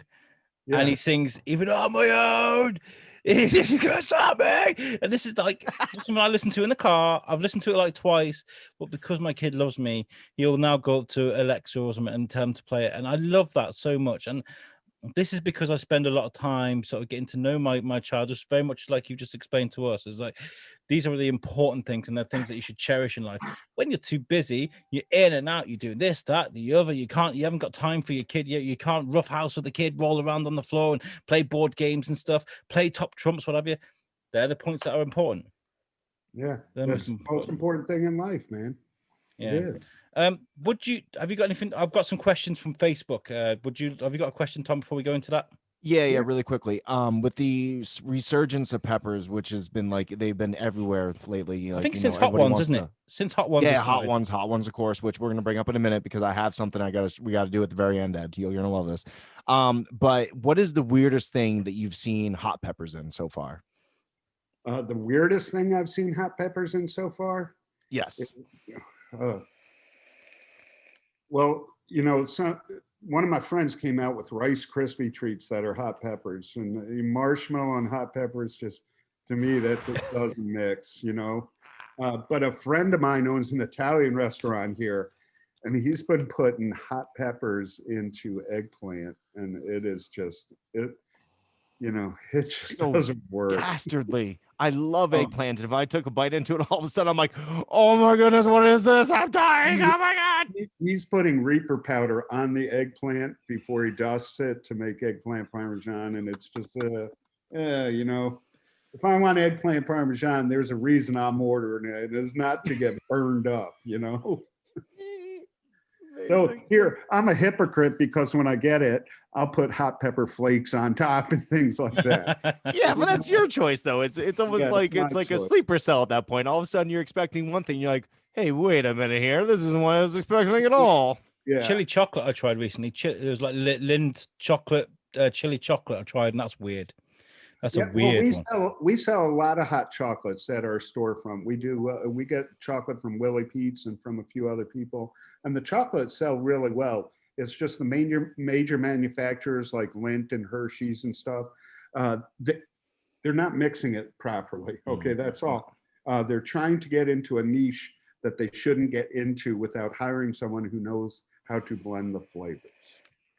Yeah. And he sings, even on my own, you can't stop me. And this is like something I listen to in the car. I've listened to it like twice, but because my kid loves me, he'll now go up to Alexa or something and tell him to play it. And I love that so much. And this is because I spend a lot of time sort of getting to know my child, just very much like you just explained to us. It's like, these are the important things, and they're things that you should cherish in life. When you're too busy, you're in and out, you do this, that, the other. You haven't got time for your kid. You can't rough house with the kid, roll around on the floor and play board games and stuff, play top trumps, whatever. They're the points that are important. Yeah, that's the most important thing in life, man. Yeah. Have you got anything? I've got some questions from Facebook. Have you got a question, Tom, before we go into that? Yeah, really quickly. With the resurgence of peppers, which has been they've been everywhere lately. I think since Hot Ones, isn't it? Since Hot Ones. Yeah, Hot Ones, of course, which we're gonna bring up in a minute because I have something we gotta do at the very end, Ed. You're gonna love this. But what is the weirdest thing that you've seen hot peppers in so far? The weirdest thing I've seen hot peppers in so far? Yes. Well, one of my friends came out with Rice Krispie treats that are hot peppers, and the marshmallow and hot peppers, just to me, that just doesn't mix, But a friend of mine owns an Italian restaurant here, and he's been putting hot peppers into eggplant, and it is just it just so doesn't work. Dastardly. I love eggplant. If I took a bite into it, all of a sudden I'm like, oh my goodness, what is this? I'm dying. Oh my God. He's putting Reaper powder on the eggplant before he dusts it to make eggplant Parmesan. And it's just, if I want eggplant Parmesan, there's a reason I'm ordering it. It's not to get burned up, So here, I'm a hypocrite because when I get it, I'll put hot pepper flakes on top and things like that. Yeah, but that's your choice, though. It's almost like it's like choice. A sleeper cell at that point. All of a sudden, you're expecting one thing. You're like, hey, wait a minute here. This isn't what I was expecting at all. Yeah. Chili chocolate I tried recently. It was like Lind chocolate, chili chocolate I tried, and that's weird. That's a weird one. We sell a lot of hot chocolates at our storefront. We do. We get chocolate from Willie Pete's and from a few other people, and the chocolates sell really well. It's just the major manufacturers like Lindt and Hershey's and stuff. They're not mixing it properly. Okay, that's all. They're trying to get into a niche that they shouldn't get into without hiring someone who knows how to blend the flavors.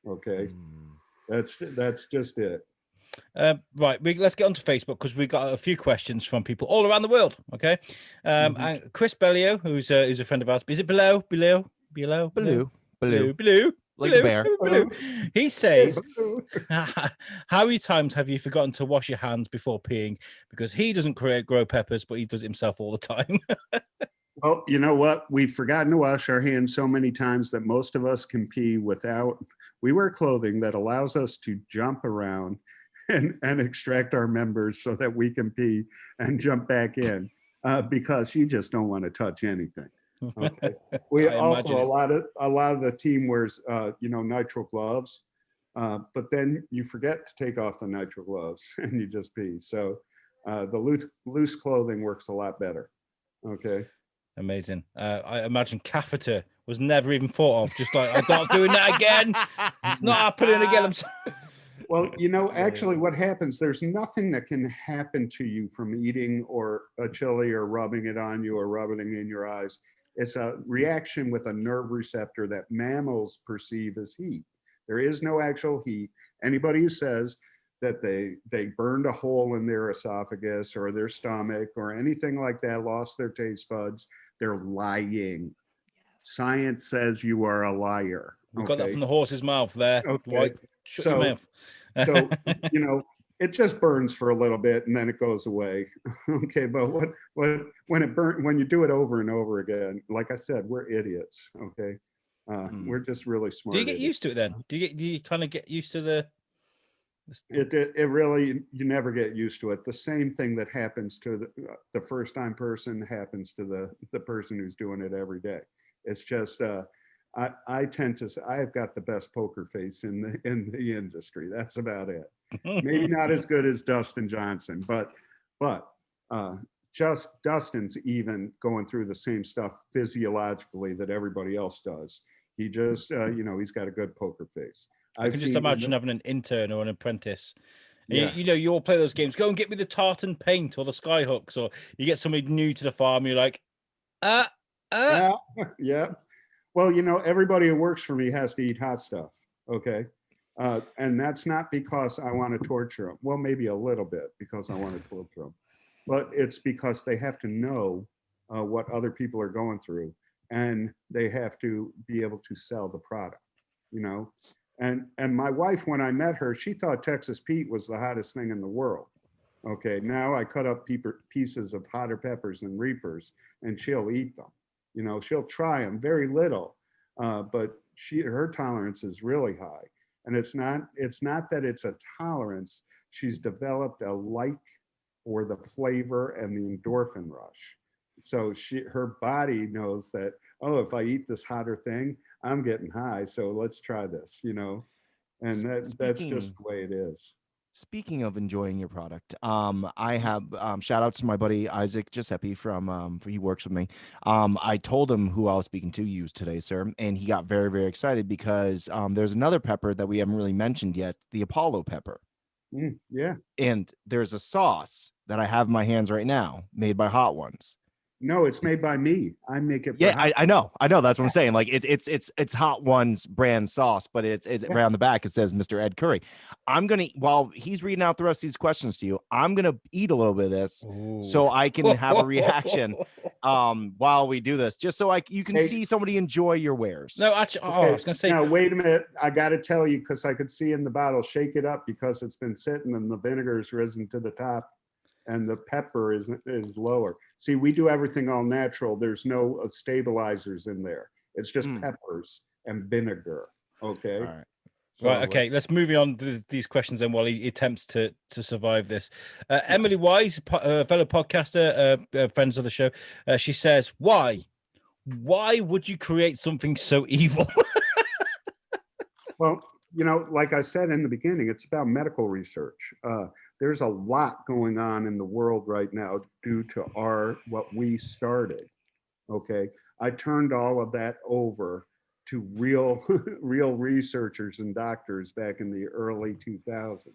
Okay, that's just it. Right, let's get onto Facebook because we got a few questions from people all around the world. Okay, and Chris Bellio, who's a friend of ours. Is it below? Like a bear. He says, how many times have you forgotten to wash your hands before peeing? Because he doesn't grow peppers, but he does it himself all the time. Well, you know what? We've forgotten to wash our hands so many times that most of us can pee without. We wear clothing that allows us to jump around and extract our members so that we can pee and jump back in because you just don't want to touch anything. Okay. We also a lot of the team wears nitrile gloves, but then you forget to take off the nitrile gloves and you just pee. So the loose clothing works a lot better. Okay. Amazing. I imagine catheter was never even thought of. Just like, I'm not doing that again. It's not happening again. Well, actually what happens, there's nothing that can happen to you from eating or a chili or rubbing it on you or rubbing it in your eyes. It's a reaction with a nerve receptor that mammals perceive as heat. There is no actual heat. Anybody who says that they burned a hole in their esophagus or their stomach or anything like that, lost their taste buds, they're lying. Science says you are a liar. We got that from the horse's mouth there. Okay. Shut your mouth. So, it just burns for a little bit and then it goes away. Okay, but when you do it over and over again, like I said, we're idiots. Okay, we're just really smart. Do you get used to it then? Do you kind of get used to the? It really, you never get used to it. The same thing that happens to the first time person happens to the person who's doing it every day. It's just I tend to say I've got the best poker face in the industry. That's about it. Maybe not as good as Dustin Johnson, but just Dustin's even going through the same stuff physiologically that everybody else does. He just he's got a good poker face. I can just imagine having an intern or an apprentice. Yeah. You all play those games. Go and get me the tartan paint or the skyhooks, or you get somebody new to the farm. You're like, yeah. Well, everybody who works for me has to eat hot stuff. Okay. And that's not because I want to torture them. Well, maybe a little bit because I want to torture them, but it's because they have to know what other people are going through, and they have to be able to sell the product. And my wife, when I met her, she thought Texas Pete was the hottest thing in the world. Okay, now I cut up pieces of hotter peppers and reapers, and she'll eat them. She'll try them, very little, but her tolerance is really high. And it's not that it's a tolerance. She's developed a like for the flavor and the endorphin rush. So her body knows that, oh, if I eat this hotter thing, I'm getting high. So let's try this, and that's just the way it is. Speaking of enjoying your product, I have shout out to my buddy Isaac Giuseppe from he works with me. I told him who I was speaking to you today, sir, and he got very, very excited because there's another pepper that we haven't really mentioned yet, the Apollo pepper. Yeah. And there's a sauce that I have in my hands right now made by Hot Ones. No, it's made by me. I make it. Yeah, I know. That's what I'm saying. Like it's Hot Ones brand sauce, but it's right on the back. It says Mr. Ed Currie. I'm gonna, while he's reading out the rest of these questions to you, I'm gonna eat a little bit of this so I can have a reaction while we do this, just so you can see somebody enjoy your wares. No, actually, I was gonna say. Now wait a minute. I got to tell you because I could see in the bottle. Shake it up because it's been sitting and the vinegar's risen to the top, and the pepper is lower. See, we do everything all natural. There's no stabilizers in there. It's just peppers and vinegar. Okay. All right. So right. Okay. Let's move on to these questions then while he attempts to survive this. Emily Wise, fellow podcaster, friends of the show. She says, why would you create something so evil? Well, like I said in the beginning, it's about medical research. There's a lot going on in the world right now due to what we started. Okay, I turned all of that over to real real researchers and doctors back in the early 2000s,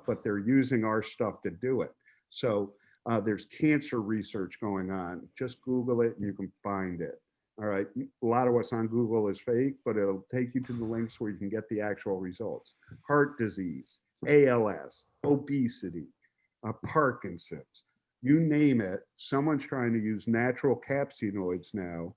but they're using our stuff to do it. So there's cancer research going on. Just Google it and you can find it. All right, a lot of what's on Google is fake, but it'll take you to the links where you can get the actual results. Heart disease, ALS, obesity, Parkinson's, you name it, someone's trying to use natural capsuloids now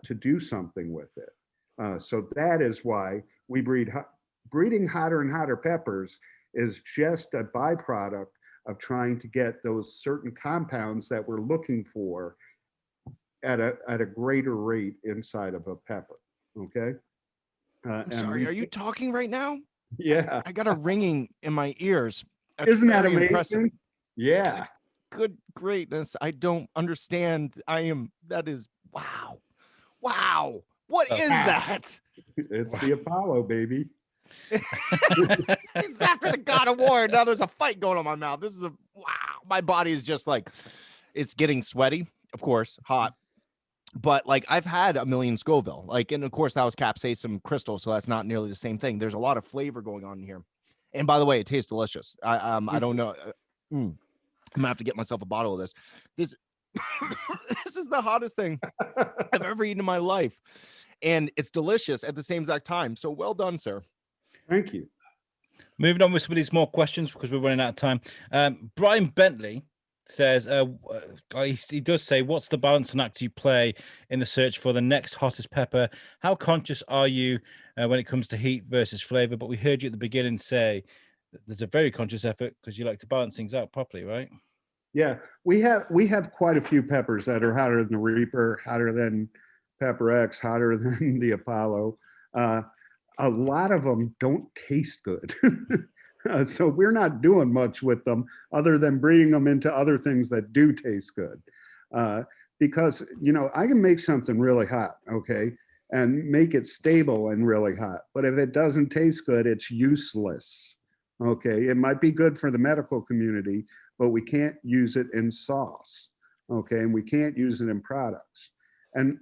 to do something with it. So that is why we breeding hotter and hotter peppers is just a byproduct of trying to get those certain compounds that we're looking for at a greater rate inside of a pepper. Okay. I'm sorry, are you talking right now? Yeah. I got a ringing in my ears. That's Isn't that very amazing? impressive. Yeah. Good greatness. I don't understand. That is, wow. Wow. What is that? It's the Apollo, baby. It's after the God of War. Now there's a fight going on in my mouth. This is wow. My body is just like, it's getting sweaty, of course, hot. But like I've had a million Scoville, like, and of course that was capsaicin crystal, so that's not nearly the same thing. There's a lot of flavor going on here, and by the way, it tastes delicious. I don't know. I'm gonna have to get myself a bottle of this. This this is the hottest thing I've ever eaten in my life, and it's delicious at the same exact time. So well done, sir. Thank you. Moving on with some of these more questions because we're running out of time. Brian Bentley says, he does say, what's the balancing act you play in the search for the next hottest pepper? How conscious are you when it comes to heat versus flavor? But we heard you at the beginning say that there's a very conscious effort because you like to balance things out properly, right? Yeah, we have quite a few peppers that are hotter than the Reaper, hotter than Pepper X, hotter than the Apollo. A lot of them don't taste good. So we're not doing much with them other than breeding them into other things that do taste good. Because, I can make something really hot, okay, and make it stable and really hot. But if it doesn't taste good, it's useless, okay? It might be good for the medical community, but we can't use it in sauce, okay? And we can't use it in products. And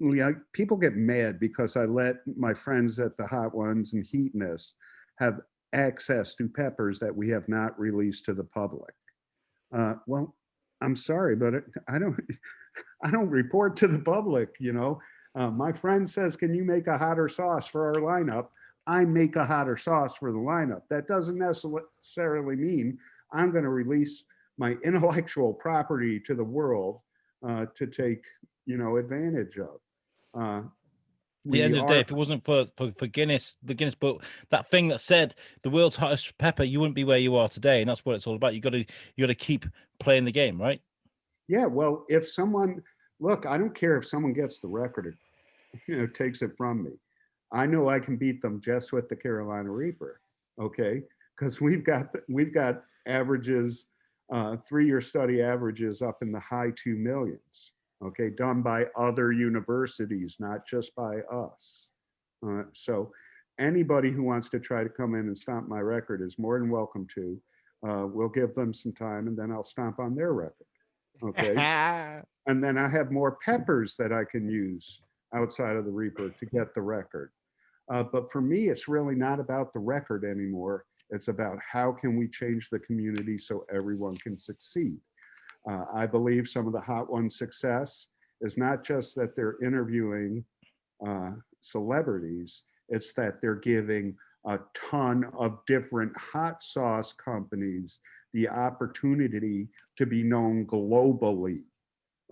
people get mad because I let my friends at the Hot Ones and Heatness have access to peppers that we have not released to the public. Well, I'm sorry, but I don't report to the public. My friend says, "Can you make a hotter sauce for our lineup?" I make a hotter sauce for the lineup. That doesn't necessarily mean I'm going to release my intellectual property to the world to take advantage of. At the end of the day, if it wasn't for Guinness, the Guinness book, that thing that said the world's hottest pepper, you wouldn't be where you are today, and that's what it's all about. You got to keep playing the game, right? Yeah. Well, if someone look, I don't care if someone gets the record, takes it from me. I know I can beat them just with the Carolina Reaper. Okay, because we've got averages, 3-year study averages up in the high 2 millions. Okay, done by other universities, not just by us. So anybody who wants to try to come in and stomp my record is more than welcome to. We'll give them some time and then I'll stomp on their record. Okay. And then I have more peppers that I can use outside of the Reaper to get the record. But for me, it's really not about the record anymore. It's about how can we change the community so everyone can succeed. I believe some of the Hot Ones' success is not just that they're interviewing celebrities, it's that they're giving a ton of different hot sauce companies the opportunity to be known globally,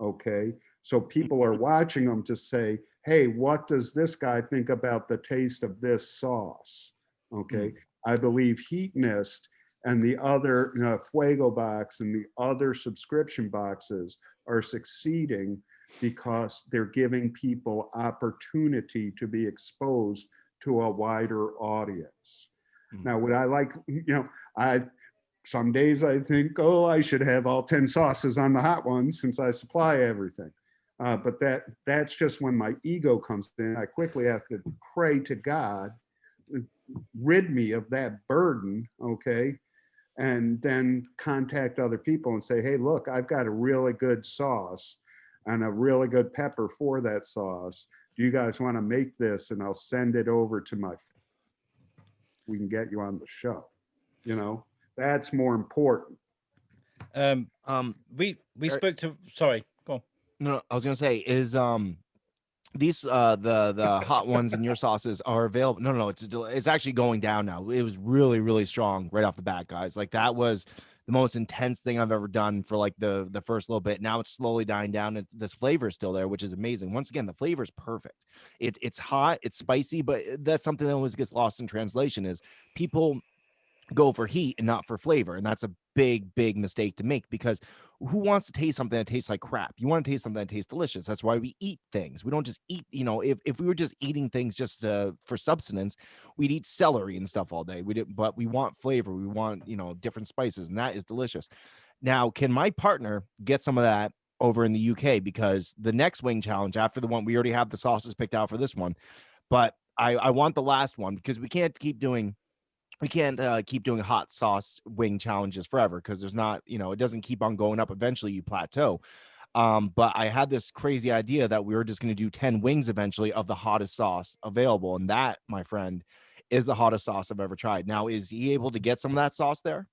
okay? So people are watching them to say, hey, what does this guy think about the taste of this sauce, okay? I believe Heatness and the other Fuego box and the other subscription boxes are succeeding because they're giving people opportunity to be exposed to a wider audience. Now, would I like, some days I think, oh, I should have all 10 sauces on the Hot Ones since I supply everything. But that's just when my ego comes in. I quickly have to pray to God rid me of that burden, okay? And then contact other people and say, hey, look, I've got a really good sauce and a really good pepper for that sauce. Do you guys want to make this? And I'll send it over to we can get you on the show. You know, that's more important. We er, spoke to. Sorry, go on. no, I was gonna say is these the hot ones in your sauces are available. No, it's actually going down now. It was really strong right off the bat, guys. Like that was the most intense thing I've ever done for like the first little bit. Now it's slowly dying down, and this flavor is still there, which is amazing. Once again, the flavor is perfect. It's hot, it's spicy, but that's something that always gets lost in translation. Is people go for heat and not for flavor, and that's a big mistake to make, because who wants to taste something that tastes like crap? You want to taste something that tastes delicious. That's why we eat things. We don't just eat, if we were just eating things just for substance, we'd eat celery and stuff all day. We didn't, but we want flavor. We want different spices, and that is delicious. Now, can my partner get some of that over in the UK? Because the next wing challenge, after the one, we already have the sauces picked out for this one, but I want the last one, because we can't keep doing hot sauce wing challenges forever, because there's not, it doesn't keep on going up. Eventually you plateau. But I had this crazy idea that we were just going to do 10 wings eventually of the hottest sauce available. And that, my friend, is the hottest sauce I've ever tried. Now, is he able to get some of that sauce there?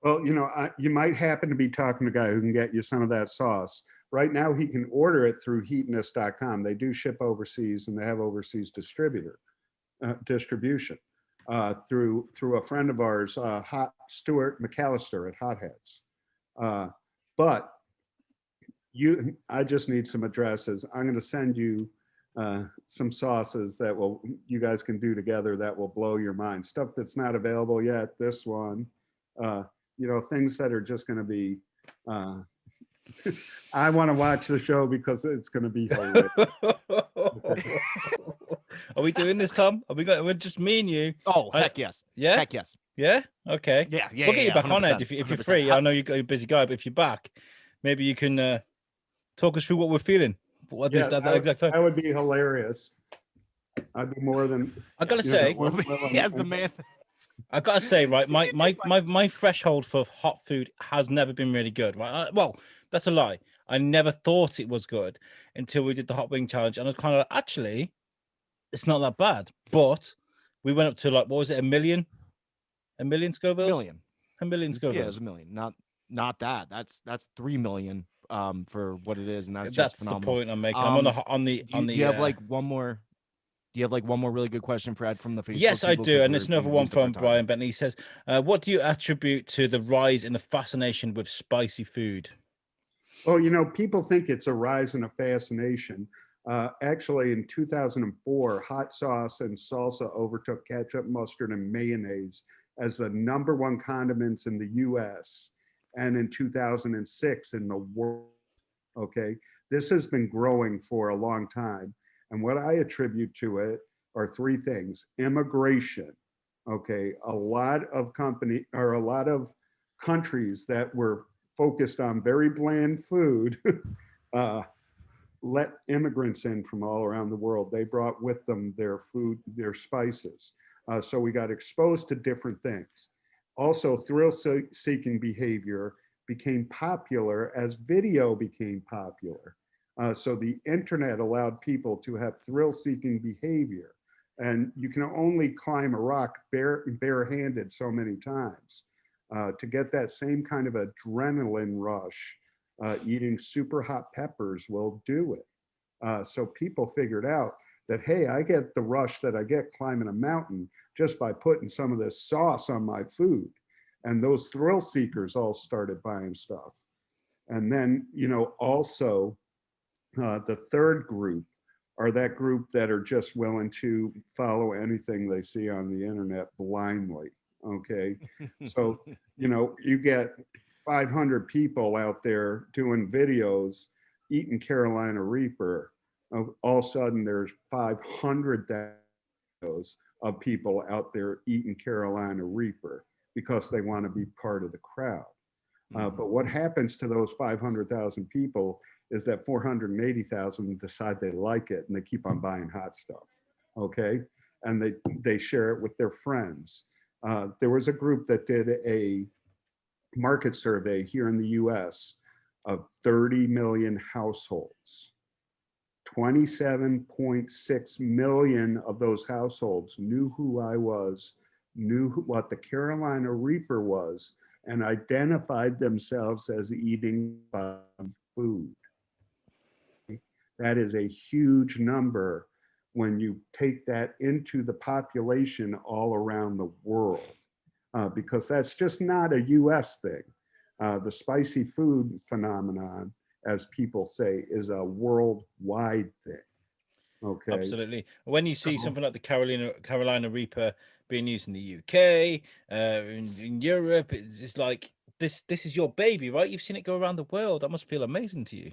Well, you might happen to be talking to a guy who can get you some of that sauce. Right now, he can order it through heatness.com. They do ship overseas, and they have overseas distribution. Through a friend of ours, Stuart McAllister at Hotheads. But I just need some addresses. I'm going to send you some sauces that you guys can do together that will blow your mind. Stuff that's not available yet. This one, things that are just going to be. I want to watch the show because it's going to be hilarious. Are we doing this, Tom? We're just me and you. Oh, heck yes. Yeah? Heck yes. Yeah? Okay. Yeah. We'll get you back on, Ed, if you're 100%. free. I know you're a busy guy, but if you're back, maybe you can talk us through what we're feeling. That would be hilarious. I'd be more than. I gotta say, the man. I gotta say, right, my threshold for hot food has never been really good, right? Well, that's a lie. I never thought it was good until we did the hot wing challenge, and I was kind of like, actually, it's not that bad. But we went up to like, what was it, 1 million? 1 million Scovilles? 1 million Scovilles. Yeah, it was 1 million. Not that. That's 3 million for what it is, and that's phenomenal. The point I'm making. I'm on the. Do you have like one more? Do you have like one more really good question for Ed from the Facebook? Yes, I do. And it's another one from Brian Bentley. He says, what do you attribute to the rise in the fascination with spicy food? Oh, people think it's a rise in a fascination. Actually, in 2004, hot sauce and salsa overtook ketchup, mustard, and mayonnaise as the #1 condiments in the US, and in 2006 in the world. Okay, this has been growing for a long time. And what I attribute to it are 3 things. Immigration, okay? A lot of countries that were focused on very bland food let immigrants in from all around the world. They brought with them their food, their spices. So we got exposed to different things. Also, thrill-seeking behavior became popular as video became popular. So the internet allowed people to have thrill-seeking behavior, and you can only climb a rock barehanded so many times. To get that same kind of adrenaline rush, eating super hot peppers will do it. So people figured out that, hey, I get the rush that I get climbing a mountain just by putting some of this sauce on my food. And those thrill seekers all started buying stuff. And then, also, the third group are that group that are just willing to follow anything they see on the internet blindly. Okay. So, you get 500 people out there doing videos eating Carolina Reaper. All of a sudden, there's 500 videos of people out there eating Carolina Reaper because they want to be part of the crowd. But what happens to those 500,000 people is that 480,000 decide they like it and they keep on buying hot stuff. Okay. and they share it with their friends. There was a group that did a market survey here in the US of 30 million households. 27.6 million of those households knew who I was, knew what the Carolina Reaper was, and identified themselves as eating food. That is a huge number when you take that into the population all around the world, because that's just not a US thing. The spicy food phenomenon, as people say, is a worldwide thing. Okay. Absolutely. When you see something like the Carolina Reaper being used in the UK, in Europe, it's like this is your baby, right? You've seen it go around the world. That must feel amazing to you.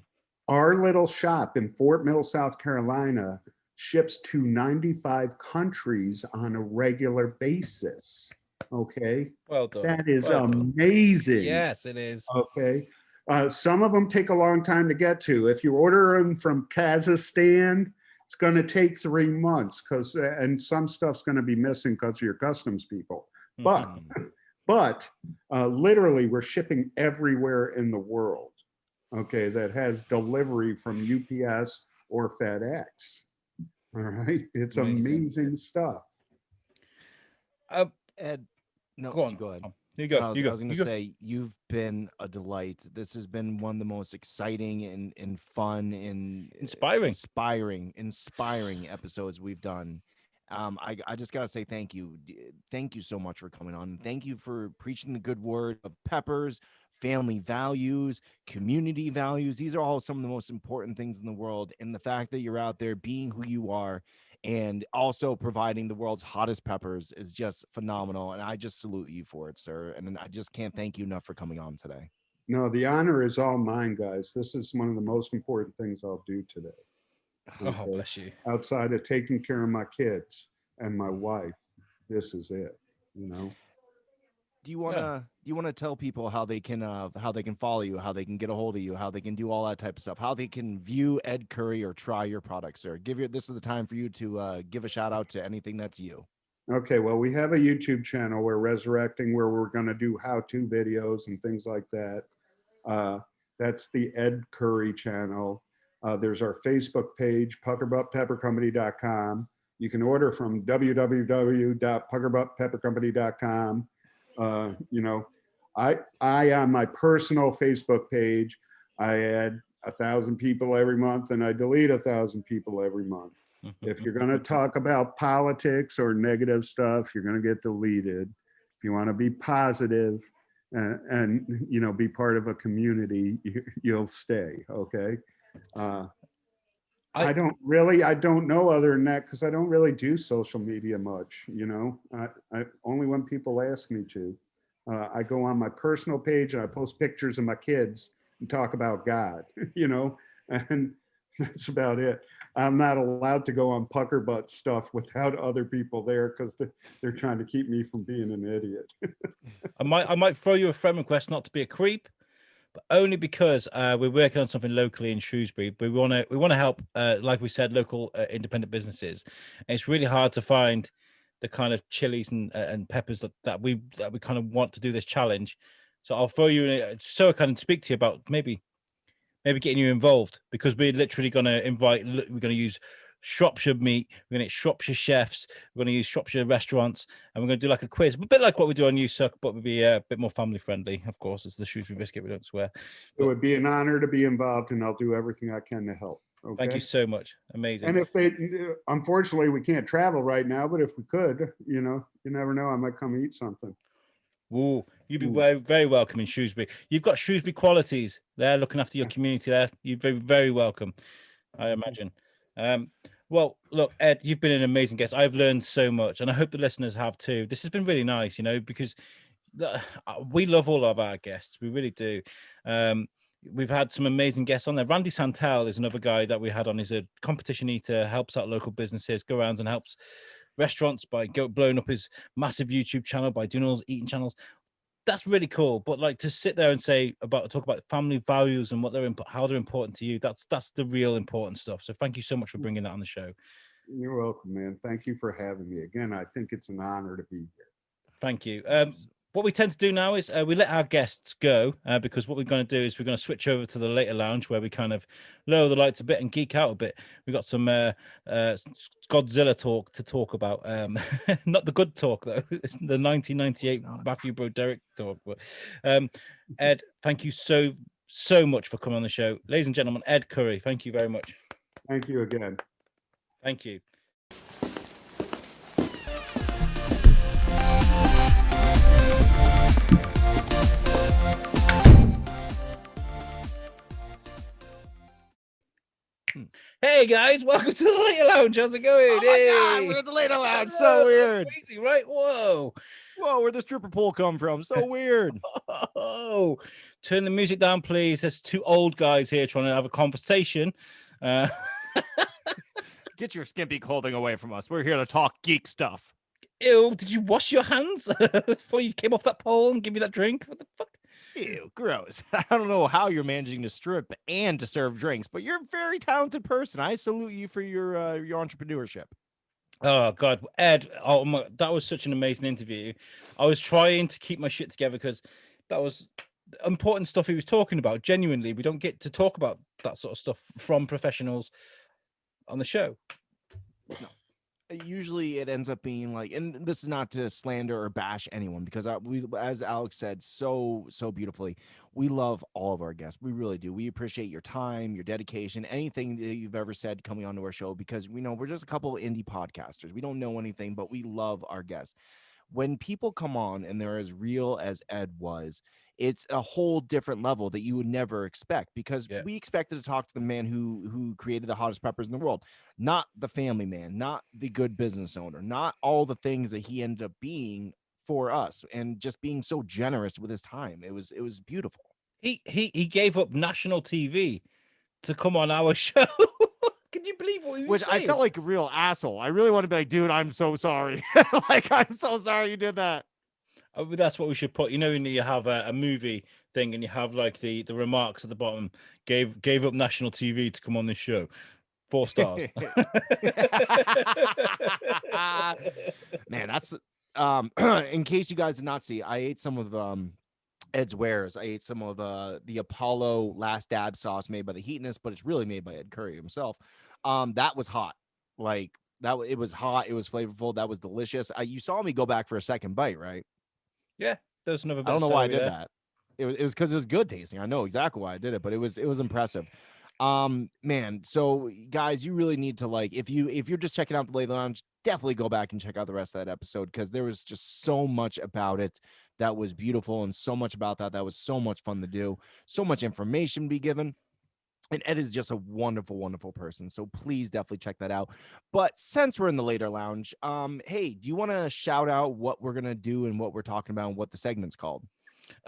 Our little shop in Fort Mill, South Carolina, ships to 95 countries on a regular basis. Okay. Well done. That is well amazing. Done. Yes, it is. Okay. Some of them take a long time to get to. If you order them from Kazakhstan, it's going to take 3 months and some stuff's going to be missing because of your customs people. But literally, we're shipping everywhere in the world. Okay, that has delivery from UPS or FedEx. All right, it's amazing stuff. Ed, no, go on. Go ahead. You go. I was going to say, you've been a delight. This has been one of the most exciting and fun and inspiring episodes we've done. I just got to say thank you. Thank you so much for coming on. Thank you for preaching the good word of peppers, family values, community values. These are all some of the most important things in the world. And the fact that you're out there being who you are and also providing the world's hottest peppers is just phenomenal. And I just salute you for it, sir. And I just can't thank you enough for coming on today. No, the honor is all mine, guys. This is one of the most important things I'll do today. Okay? Oh, bless you. Outside of taking care of my kids and my wife, this is it, you know. Do you want to tell people how they can follow you, how they can get a hold of you, how they can do all that type of stuff, how they can view Ed Currie or try your products, sir? This is the time for you to give a shout out to anything that's you. Okay, well, we have a YouTube channel we're resurrecting where we're going to do how-to videos and things like that. That's the Ed Currie channel. There's our Facebook page, puckerbuttpeppercompany.com. You can order from www.puckerbuttpeppercompany.com. You know, I on my personal Facebook page, I add 1,000 people every month and I delete 1,000 people every month. If you're going to talk about politics or negative stuff, you're going to get deleted. If you want to be positive and you know, be part of a community, you'll stay. Okay. I don't know other than that, because I don't really do social media much, you know. I only when people ask me to. I go on my personal page and I post pictures of my kids and talk about God, you know, and that's about it. I'm not allowed to go on pucker butt stuff without other people there because they're trying to keep me from being an idiot. I might throw you a friend request, not to be a creep, but only because we're working on something locally in Shrewsbury. We want to help, like we said, local independent businesses. And it's really hard to find the kind of chilies and peppers that we kind of want to do this challenge. So I'll throw you so I can speak to you about maybe getting you involved, because we're literally going to we're going to use Shropshire meat, we're going to get Shropshire chefs, we're going to use Shropshire restaurants, and we're going to do like a quiz, a bit like what we do on USUK, but we'll be a bit more family friendly. Of course, it's the Shrewsbury biscuit, we don't swear. It would be an honor to be involved, and I'll do everything I can to help. Okay? Thank you so much. Amazing. And if unfortunately, we can't travel right now, but if we could, you know, you never know, I might come eat something. Ooh, you'd be very, very welcome in Shrewsbury. You've got Shrewsbury qualities there, looking after your community there. You'd be very welcome, I imagine. Well, look, Ed, you've been an amazing guest. I've learned so much, and I hope the listeners have too. This has been really nice, you know, because we love all of our guests. We really do. We've had some amazing guests on there. Randy Santel is another guy that we had on. He's a competition eater, helps out local businesses, go around and helps restaurants by blowing up his massive YouTube channel, by doing all his eating channels. That's really cool. But like, to sit there and talk about family values and how they're important to you, that's the real important stuff. So thank you so much for bringing that on the show. You're welcome, man. Thank you for having me again. I think it's an honor to be here. Thank you. What we tend to do now is we let our guests go because what we're going to do is we're going to switch over to the later lounge where we kind of lower the lights a bit and geek out a bit. We've got some Godzilla talk to talk about. Not the good talk, though. It's the 1998 Matthew Broderick talk. But Ed, thank you so much for coming on the show. Ladies and gentlemen, Ed Currie, thank you very much. Thank you again. Thank you. Hey guys, welcome to the later lounge. How's it going? Oh my God, we're at the later lounge. So weird. Crazy, right? Whoa, where'd the stripper pole come from? So weird. Oh, turn the music down, please. There's two old guys here trying to have a conversation. Get your skimpy clothing away from us. We're here to talk geek stuff. Ew, did you wash your hands before you came off that pole and give me that drink? What the fuck? Ew, gross. I don't know how you're managing to strip and to serve drinks, but you're a very talented person. I salute you for your entrepreneurship. Oh God, Ed! Oh my, that was such an amazing interview. I was trying to keep my shit together because that was important stuff he was talking about. Genuinely, we don't get to talk about that sort of stuff from professionals on the show. No. Usually it ends up being like, and this is not to slander or bash anyone because we, as Alex said so beautifully, we love all of our guests. We really do. We appreciate your time, your dedication, anything that you've ever said coming onto our show, because we know we're just a couple of indie podcasters. We don't know anything, but we love our guests. When people come on and they're as real as Ed was, it's a whole different level that you would never expect, because we expected to talk to the man who created the hottest peppers in the world, not the family man, not the good business owner, not all the things that he ended up being for us, and just being so generous with his time. It was beautiful. He gave up national TV to come on our show. Can you believe what he was saying? I felt like a real asshole. I really want to be like, dude, I'm so sorry. Like, I'm so sorry you did that. That's what we should put. You know, when you have a movie thing and you have like the remarks at the bottom, gave up national TV to come on this show. 4 stars. Man, that's in case you guys did not see, I ate some of Ed's wares. I ate some of the Apollo Last Dab sauce made by the Heatness, but it's really made by Ed Currie himself. That was hot. Like that, it was hot. It was flavorful. That was delicious. You saw me go back for a second bite, right? Yeah, there's another. I don't know why I did that. It was because it was good tasting. I know exactly why I did it, but it was impressive. Man, so guys, you really need to, like, if you're just checking out the Later Lounge, definitely go back and check out the rest of that episode, because there was just so much about it that was beautiful, and so much about that was so much fun to do, so much information to be given. And Ed is just a wonderful, wonderful person. So please definitely check that out. But since we're in the Later Lounge, hey, do you want to shout out what we're gonna do and what we're talking about and what the segment's called?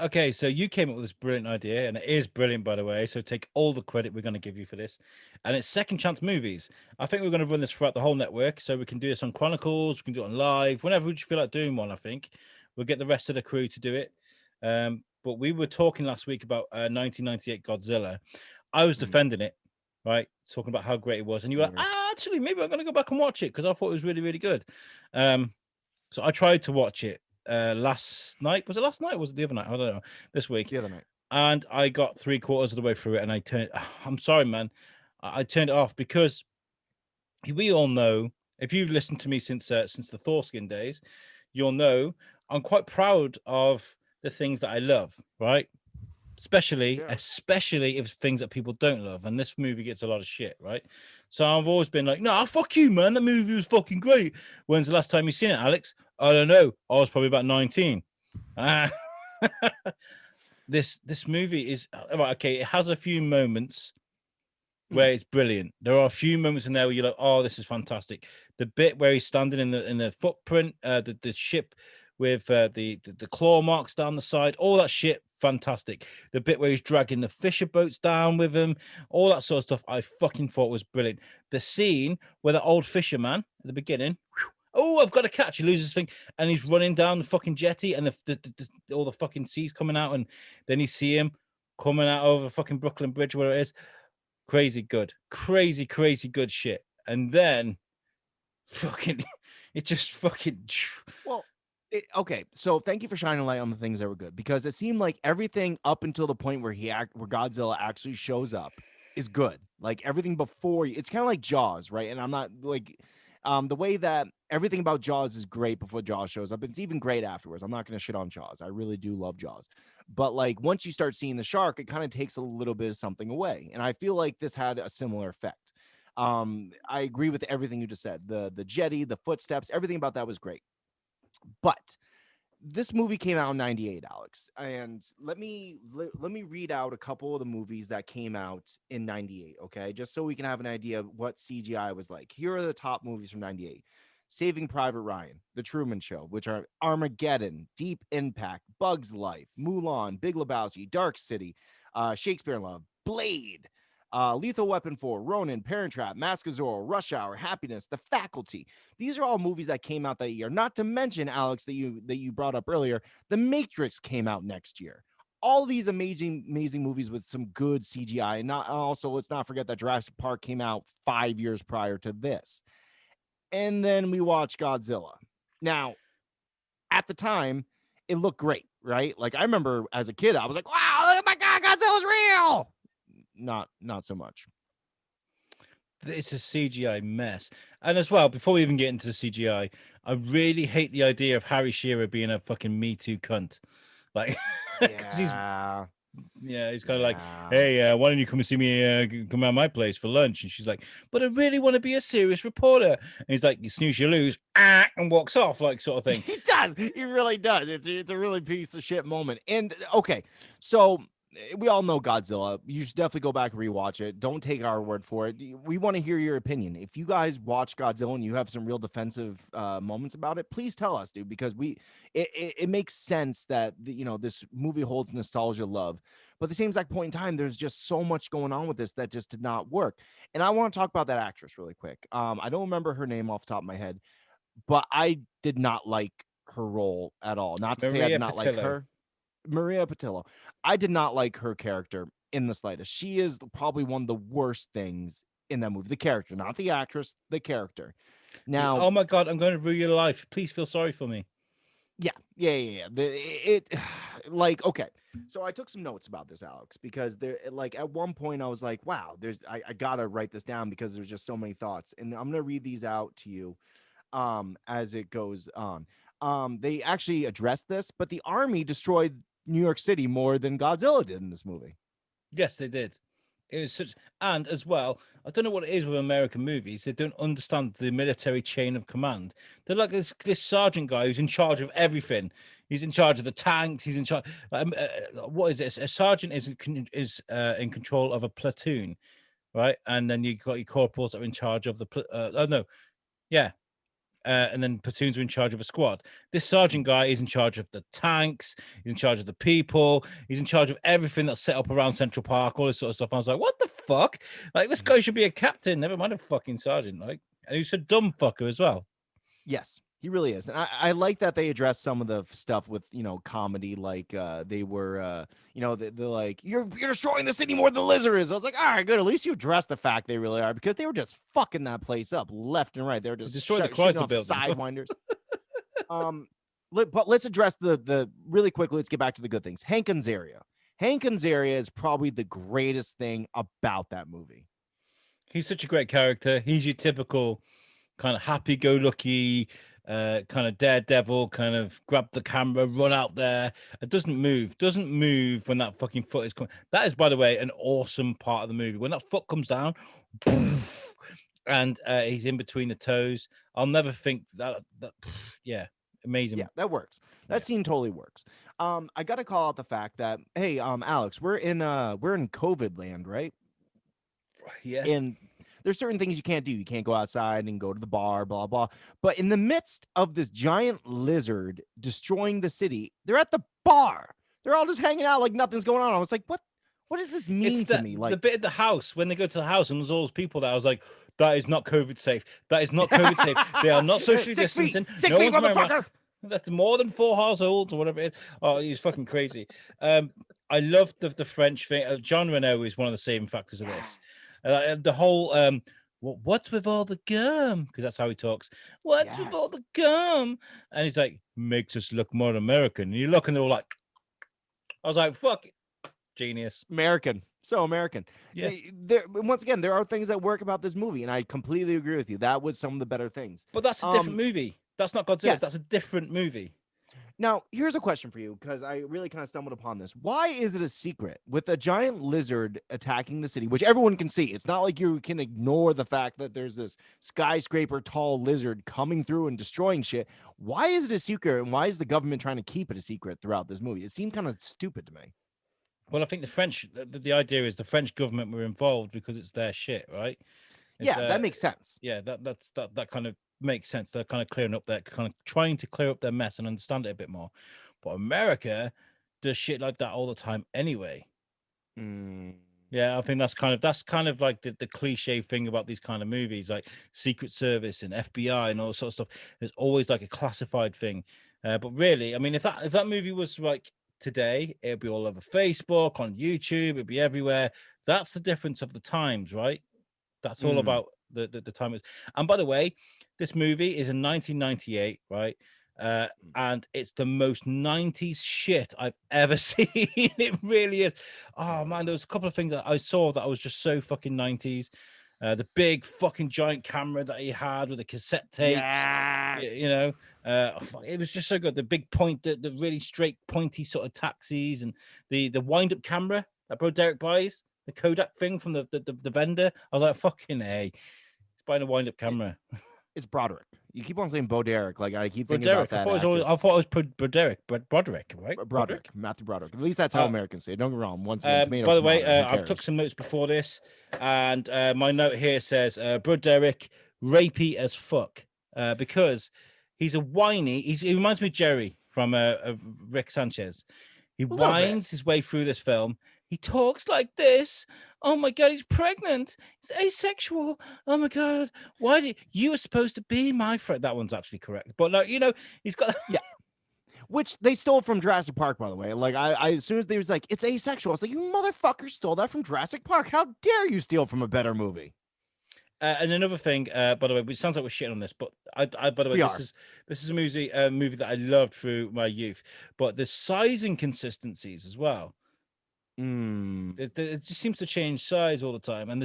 Okay, so you came up with this brilliant idea, and it is brilliant, by the way. So take all the credit we're going to give you for this. And it's Second Chance Movies. I think we're going to run this throughout the whole network. So we can do this on Chronicles, we can do it on live, whenever we feel like doing one. I think we'll get the rest of the crew to do it. But we were talking last week about 1998 Godzilla. I was defending it, right? Talking about how great it was. And you were like, actually, maybe I'm going to go back and watch it because I thought it was really, really good. So I tried to watch it last night. Was it last night or was it the other night? I don't know. This week. The other night. And I got 3/4 of the way through it and I turned, I'm sorry, man. I turned it off because we all know, if you've listened to me since the Thorskin days, you'll know I'm quite proud of the things that I love, right? Especially if things that people don't love, and this movie gets a lot of shit, right? So I've always been like, no, fuck you, man, that movie was fucking great. When's the last time you seen it, Alex? I don't know. I was probably about 19. This movie is right. Okay, it has a few moments where it's brilliant. There are a few moments in there where you're like, oh, this is fantastic. The bit where he's standing in the footprint, the ship with the claw marks down the side, all that shit, fantastic. The bit where he's dragging the fisher boats down with him, all that sort of stuff, I fucking thought was brilliant. The scene where the old fisherman at the beginning, oh, I've got to catch, he loses his thing, and he's running down the fucking jetty, and all the fucking seas coming out, and then you see him coming out over fucking Brooklyn Bridge, where it is. Crazy good shit. And then fucking, it just fucking. Well, okay. So thank you for shining light on the things that were good, because it seemed like everything up until the point where where Godzilla actually shows up is good. Like everything before, it's kind of like Jaws, right? And I'm not like, the way that everything about Jaws is great before Jaws shows up. It's even great afterwards. I'm not going to shit on Jaws. I really do love Jaws. But like once you start seeing the shark, it kind of takes a little bit of something away. And I feel like this had a similar effect. I agree with everything you just said. The jetty, the footsteps, everything about that was great. But this movie came out in 98, Alex. And let me read out a couple of the movies that came out in 98, okay? Just so we can have an idea of what CGI was like. Here are the top movies from 98. Saving Private Ryan, The Truman Show, which are Armageddon, Deep Impact, Bugs Life, Mulan, Big Lebowski, Dark City, Shakespeare in Love, Blade, Lethal Weapon 4, Ronin, Parent Trap, Mask of Zorro, Rush Hour, Happiness, The Faculty. These are all movies that came out that year. Not to mention, Alex, that you brought up earlier, The Matrix came out next year. All these amazing movies with some good CGI. And not also, let's not forget that Jurassic Park came out 5 years prior to this. And then we watched Godzilla. Now, at the time, it looked great, right? Like I remember as a kid, I was like, "Wow, oh my God, Godzilla's real!" Not so much. It's a CGI mess. And as well, before we even get into the CGI, I really hate the idea of Harry Shearer being a fucking Me Too cunt. Like, because he's kind of like, hey, why don't you come and see me, come around my place for lunch? And she's like, but I really want to be a serious reporter. And he's like, you snooze, you lose, and walks off, like sort of thing. He does. He really does. It's a really piece of shit moment. And okay, so we all know Godzilla. You should definitely go back and rewatch it. Don't take our word for it. We want to hear your opinion. If you guys watch Godzilla and you have some real defensive moments about it, please tell us, dude, because it makes sense that this movie holds nostalgia love. But at the same exact point in time, there's just so much going on with this that just did not work. And I want to talk about that actress really quick. I don't remember her name off the top of my head, but I did not like her role at all. Not to say I did not like her. Maria Patillo. I did not like her character in the slightest. She is probably one of the worst things in that movie. The character, not the actress, the character. Now, oh my God, I'm going to ruin your life. Please feel sorry for me. Yeah. Okay. So I took some notes about this, Alex, because at one point I was like, wow, I gotta write this down because there's just so many thoughts. And I'm gonna read these out to you as it goes on. They actually addressed this, but the army destroyed New York City more than Godzilla did in this movie. Yes, they did. It was such, and as well, I don't know what it is with American movies. They don't understand the military chain of command. They're like this sergeant guy who's in charge of everything. He's in charge of the tanks. He's in charge. What is this? A sergeant is in control of a platoon, right? And then you got your corporals that are in charge of and then platoons are in charge of a squad. This sergeant guy is in charge of the tanks. He's in charge of the people. He's in charge of everything that's set up around Central Park, all this sort of stuff. I was like, what the fuck? Like, this guy should be a captain, never mind a fucking sergeant. Like, and he's a dumb fucker as well. Yes, he really is. And I like that they address some of the stuff with, comedy, like they were, they're like, you're destroying the city more than the lizard is. I was like, all right, good. At least you address the fact they really are, because they were just fucking that place up left and right. They were just destroying the Chrysler building. Sidewinders. But let's address the really quickly. Let's get back to the good things. Hank Azaria. Hank Azaria is probably the greatest thing about that movie. He's such a great character. He's your typical kind of happy-go-lucky, kind of daredevil, kind of grab the camera, run out there. It doesn't move when that fucking foot is coming. That is, by the way, an awesome part of the movie. When that foot comes down, poof, and he's in between the toes. I'll never think that yeah, amazing. Yeah, that works. That scene totally works. I got to call out the fact that, hey, Alex, we're in COVID land, right? Yeah. And there's certain things you can't do. You can't go outside and go to the bar, blah, blah. But in the midst of this giant lizard destroying the city, they're at the bar. They're all just hanging out like nothing's going on. I was like, what does this mean to me? Like the bit of the house, when they go to the house and there's all those people there, I was like, that is not COVID safe. That is not COVID safe. They are not socially distancing. 6 feet, motherfucker. That's more than 4 households or whatever it is. Oh, he's fucking crazy. I love the French thing. Jean Reno is one of the saving factors of this. The whole What's with all the gum? Because that's how he talks. What's with all Yes. the gum? And he's like, makes us look more American. And you look and they're all like, I was like, fuck it. Genius. American. So American. Yeah. There once again, there are things that work about this movie, and I completely agree with you. That was some of the better things. But that's a different movie. That's not Godzilla. Yes. That's a different movie. Now, here's a question for you, because I really kind of stumbled upon this. Why is it a secret with a giant lizard attacking the city, which everyone can see? It's not like you can ignore the fact that there's this skyscraper tall lizard coming through and destroying shit. Why is it a secret, and why is the government trying to keep it a secret throughout this movie? It seemed kind of stupid to me. Well, I think the French, the idea is the French government were involved because it's their shit, right? Yeah, that makes sense. Yeah, that kind of makes sense. They're kind of clearing up their kind of trying to clear up their mess and understand it a bit more. But America does shit like that all the time anyway. Mm. Yeah, I think that's kind of like the cliche thing about these kind of movies, like Secret Service and FBI and all that sort of stuff. There's always like a classified thing. But really, I mean, if that movie was like today, it'd be all over Facebook, on YouTube, it'd be everywhere. That's the difference of the times, right? That's all about the time. And by the way, this movie is in 1998, right? And it's the most 90s shit I've ever seen. It really is. Oh man, there was a couple of things that I saw that I was just so fucking 90s. The big fucking giant camera that he had with the cassette tapes. Yes. You know, it was just so good. The big point, the really straight, pointy sort of taxis, and the wind-up camera that Bro Derek buys, the Kodak thing from the vendor. I was like, fucking A. He's buying a wind-up camera. It's Broderick. You keep on saying Bo Derek. Like, I keep thinking Broderick. about that. I thought it was Broderick, Broderick, right? Broderick, Matthew Broderick. At least that's how Americans say it. Don't get me wrong. Once again, tomato, by the way, tomato, who I took cares? some notes before this, and my note here says Broderick, rapey as fuck, because he's a whiny. He reminds me of Jerry from Rick Sanchez. He little bit. whines his way through this film. He talks like this. Oh my god, he's pregnant. He's asexual. Oh my god, why did you were supposed to be my friend? That one's actually correct, but no, you know, he's got Yeah. Which they stole from Jurassic Park, by the way. Like, I as soon as they was like, it's asexual, I was like, you motherfucker stole that from Jurassic Park. How dare you steal from a better movie? And another thing, by the way, it sounds like we're shitting on this, but I by the way, this is a movie that I loved through my youth, but the size inconsistencies as well. It just seems to change size all the time, and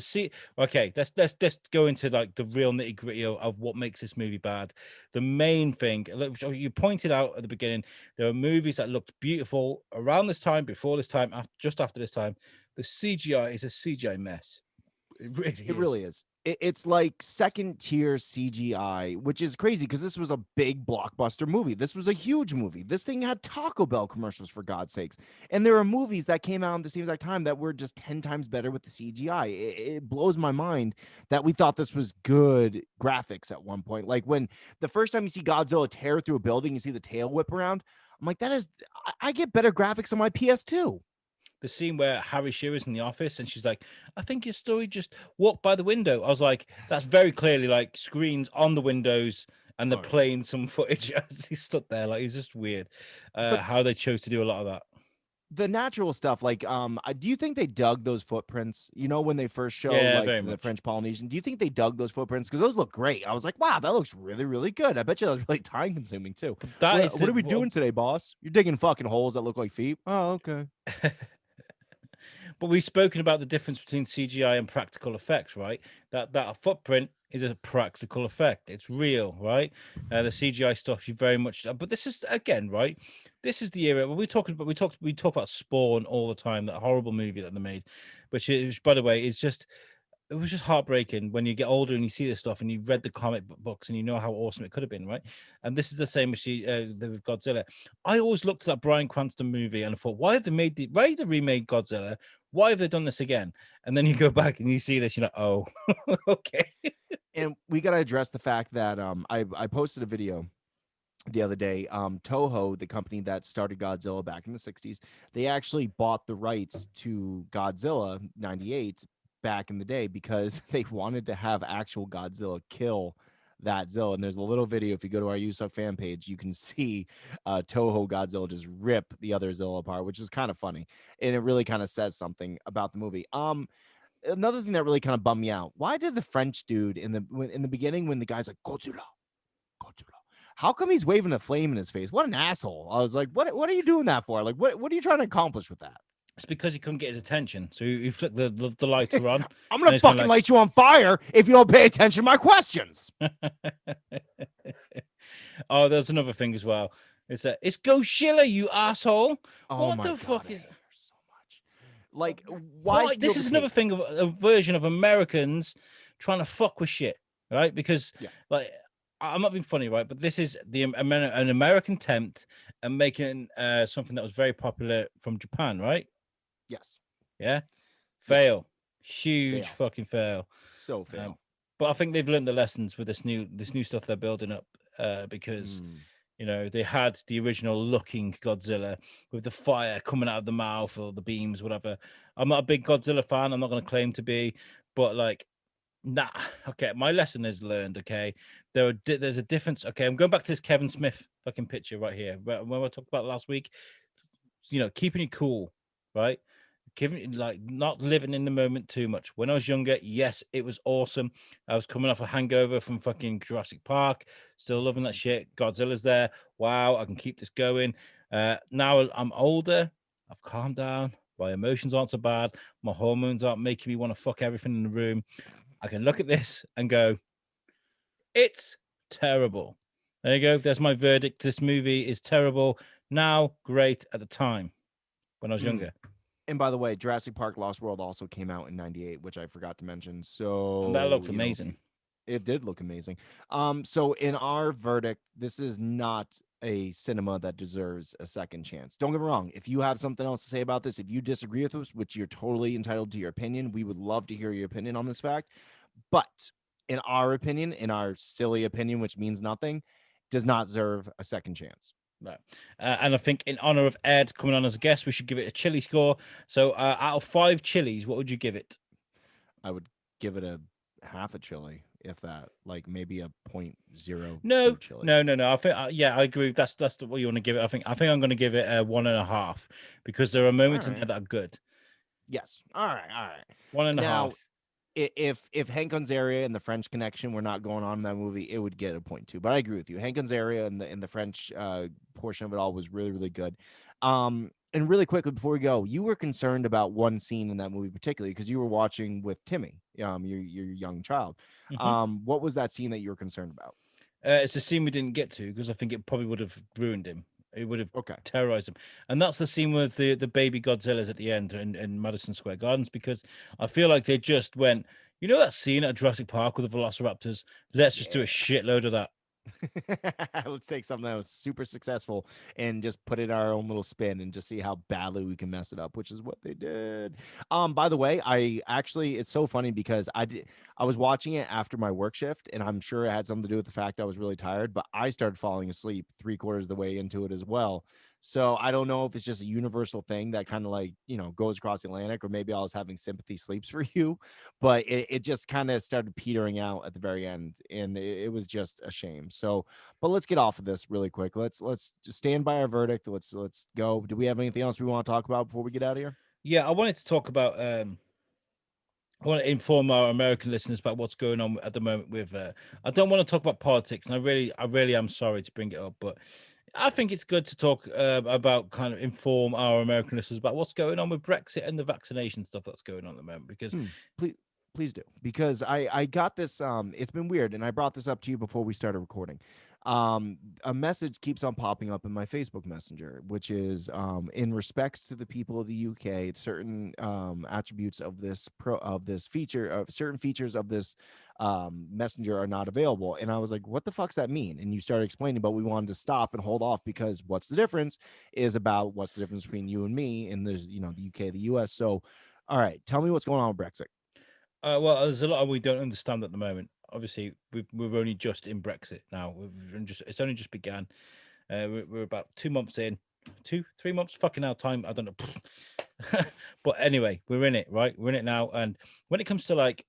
okay, let's go into like the real nitty gritty of what makes this movie bad. The main thing, which you pointed out at the beginning, there are movies that looked beautiful around this time, before this time, just after this time. The CGI is a CGI mess. It really is. It's like second tier CGI, which is crazy because this was a big blockbuster movie. This was a huge movie. This thing had Taco Bell commercials, for God's sakes. And there are movies that came out at the same exact time that were just 10 times better with the CGI. It blows my mind that we thought this was good graphics at one point. Like, when the first time you see Godzilla tear through a building, you see the tail whip around. I'm like, I get better graphics on my PS2. The scene where Harry Shearer's in the office and she's like, I think your story just walked by the window. I was like, that's very clearly like screens on the windows and they're playing some footage as he stood there. Like, he's just weird how they chose to do a lot of that. The natural stuff, like, do you think they dug those footprints? You know, when they first show like the French Polynesian, do you think they dug those footprints? Because those look great. I was like, wow, that looks really, really good. I bet you that was really time consuming too. What are we doing today, boss? You're digging fucking holes that look like feet. Oh, okay. But we've spoken about the difference between CGI and practical effects, right? That a footprint is a practical effect. It's real, right? The CGI stuff, you very much. But this is, again, right? This is the era when we talk about Spawn all the time. That horrible movie that they made, which is, by the way, is just. It was just heartbreaking when you get older and you see this stuff and you've read the comic books and you know how awesome it could have been, right? And this is the same with Godzilla. I always looked at that Bryan Cranston movie and I thought, why have they remade Godzilla? Why have they done this again? And then you go back and you see this, you're like, oh, okay. And we got to address the fact that I posted a video the other day. Toho, the company that started Godzilla back in the 60s, they actually bought the rights to Godzilla 98 back in the day because they wanted to have actual Godzilla kill that Zilla. And there's a little video, if you go to our USUK fan page, you can see Toho Godzilla just rip the other Zilla apart, which is kind of funny. And it really kind of says something about the movie. another thing that really kind of bummed me out. Why did the French dude in the beginning, when the guy's like Godzilla, Godzilla, how come he's waving a flame in his face? What an asshole! I was like, what are you doing that for? Like, what are you trying to accomplish with that? It's because he couldn't get his attention, so he flicked the lighter on. I'm gonna fucking light you on fire if you don't pay attention to my questions. Oh, there's another thing as well. It's Godzilla, you asshole. Oh What my the God, fuck I is? hate her so much. Like, why? This is another thing of a version of Americans trying to fuck with shit, right? Because like, I'm not being funny, right? But this is an American attempt at making something that was very popular from Japan, right? Yes. Yeah. Fail. Yes. Huge fucking fail. So fail. But I think they've learned the lessons with this new stuff they're building up, because you know, they had the original looking Godzilla with the fire coming out of the mouth or the beams, whatever. I'm not a big Godzilla fan. I'm not going to claim to be, but like, nah. Okay, my lesson is learned. Okay, there's a difference. Okay, I'm going back to this Kevin Smith fucking picture right here. When we talked about last week, you know, keeping it cool, right? Giving, like, not living in the moment too much. When I was younger, yes, it was awesome. I was coming off a hangover from fucking Jurassic Park, still loving that shit. Godzilla's there. Wow, I can keep this going. Now I'm older, I've calmed down. My emotions aren't so bad. My hormones aren't making me want to fuck everything in the room. I can look at this and go, it's terrible. There you go. There's my verdict. This movie is terrible. Now, great at the time when I was younger. And by the way, Jurassic Park Lost World also came out in 98, which I forgot to mention. So And that looked amazing. It did look amazing. So in our verdict, this is not a cinema that deserves a second chance. Don't get me wrong. If you have something else to say about this, if you disagree with us, which you're totally entitled to your opinion, we would love to hear your opinion on this fact. But in our opinion, in our silly opinion, which means nothing, does not deserve a second chance. Right. And I think in honor of Ed coming on as a guest, we should give it a chili score. So out of 5 chilies, what would you give it? I would give it a half a chili, if that, like maybe a 0.02 No, chili. no. I think, I agree. That's what you want to give it. I think I'm going to give it a 1.5 because there are moments in there that are good. Yes. All right. 1.5. Now, if Hank Azaria and the French Connection were not going on in that movie, it would get a 0.2. But I agree with you. Hank Azaria and the French portion of it all was really, really good. And really quickly before we go, you were concerned about one scene in that movie particularly because you were watching with Timmy, your young child. What was that scene that you were concerned about? It's a scene we didn't get to because I think it probably would have ruined him. It would have terrorized him. And that's the scene with the baby Godzillas at the end in Madison Square Gardens, because I feel like they just went, you know, that scene at Jurassic Park with the Velociraptors? Let's just do a shitload of that. Let's take something that was super successful and just put it our own little spin and just see how badly we can mess it up, which is what they did. By the way, it's so funny because I was watching it after my work shift, and I'm sure it had something to do with the fact I was really tired, but I started falling asleep 3/4 of the way into it as well. So I don't know if it's just a universal thing that kind of like, goes across the Atlantic, or maybe I was having sympathy sleeps for you, but it just kind of started petering out at the very end, and it was just a shame. So, but let's get off of this really quick. Let's just stand by our verdict. Let's go. Do we have anything else we want to talk about before we get out of here? Yeah, I wanted to talk about I want to inform our American listeners about what's going on at the moment with I don't want to talk about politics, and I really am sorry to bring it up, but I think it's good to talk about, kind of inform our American listeners about what's going on with Brexit and the vaccination stuff that's going on at the moment, because please do, because I got this, it's been weird, and I brought this up to you before we started recording. A message keeps on popping up in my Facebook Messenger, which is in respects to the people of the UK, certain attributes of this certain features of this messenger are not available. And I was like, what the fuck's that mean? And you started explaining, but we wanted to stop and hold off because what's the difference between you and me in the the UK, the US. So all right, tell me what's going on with Brexit. Well, there's a lot we don't understand at the moment. Obviously, we're only just in Brexit now. It's only just began. We're about 2 months in, 3 months. Fucking hell, time. I don't know. But anyway, we're in it, right? We're in it now. And when it comes to like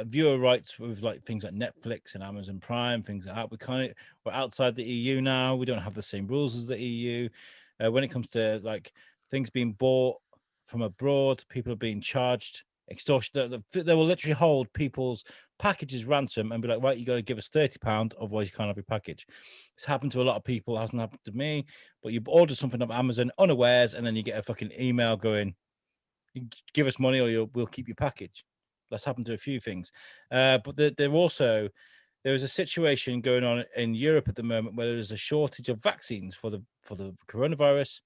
viewer rights with like things like Netflix and Amazon Prime, things like that, we're outside the EU now. We don't have the same rules as the EU. When it comes to like things being bought from abroad, people are being charged extortion. They will literally hold people's packages ransom and be like, right, you got to give us £30, otherwise you can't have your package. It's happened to a lot of people. It hasn't happened to me, but you order something off Amazon unawares, and then you get a fucking email going, give us money or we'll keep your package. That's happened to a few things. But there is a situation going on in Europe at the moment where there's a shortage of vaccines for the coronavirus,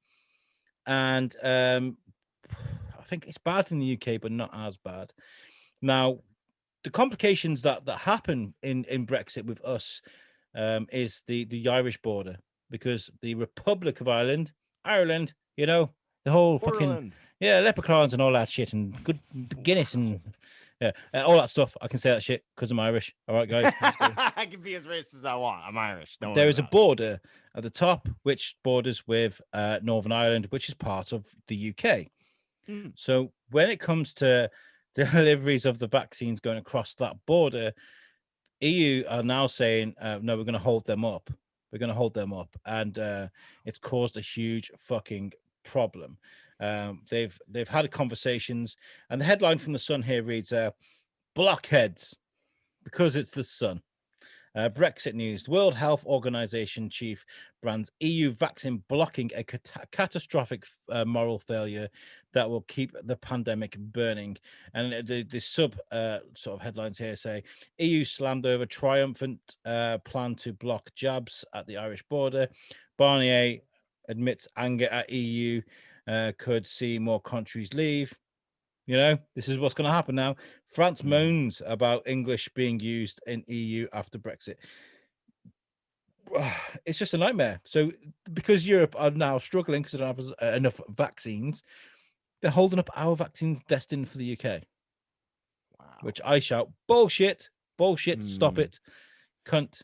and I think it's bad in the UK, but not as bad. Now, the complications that happen in Brexit with us is the Irish border, because the Republic of Ireland, you know, the whole fucking leprechauns and all that shit, and good Guinness and all that stuff. I can say that shit because I'm Irish. All right, guys. I can be as racist as I want. I'm Irish. There is a border at the top which borders with Northern Ireland, which is part of the UK. So when it comes to deliveries of the vaccines going across that border, EU are now saying, no, we're going to hold them up. We're going to hold them up. And it's caused a huge fucking problem. They've had conversations, and the headline from the Sun here reads, blockheads, because it's the Sun. Brexit news. World Health Organization chief brands EU vaccine blocking a catastrophic moral failure that will keep the pandemic burning. And the sub sort of headlines here say EU slammed over triumphant plan to block jabs at the Irish border. Barnier admits anger at EU could see more countries leave. You know, this is what's going to happen now. France moans about English being used in EU after Brexit. It's just a nightmare. So because Europe are now struggling because they don't have enough vaccines, they're holding up our vaccines destined for the UK. Wow. Which I shout, bullshit, stop it, cunt.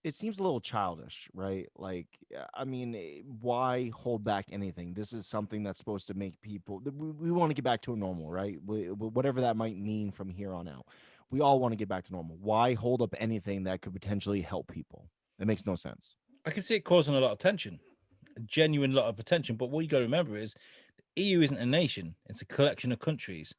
It seems a little childish, right? Like, I mean, why hold back anything? This is something that's supposed to make people, we want to get back to a normal, right? Whatever that might mean from here on out. We all want to get back to normal. Why hold up anything that could potentially help people? It makes no sense. I can see it causing a lot of tension, a genuine lot of attention. But what you got to remember is the EU isn't a nation. It's a collection of countries.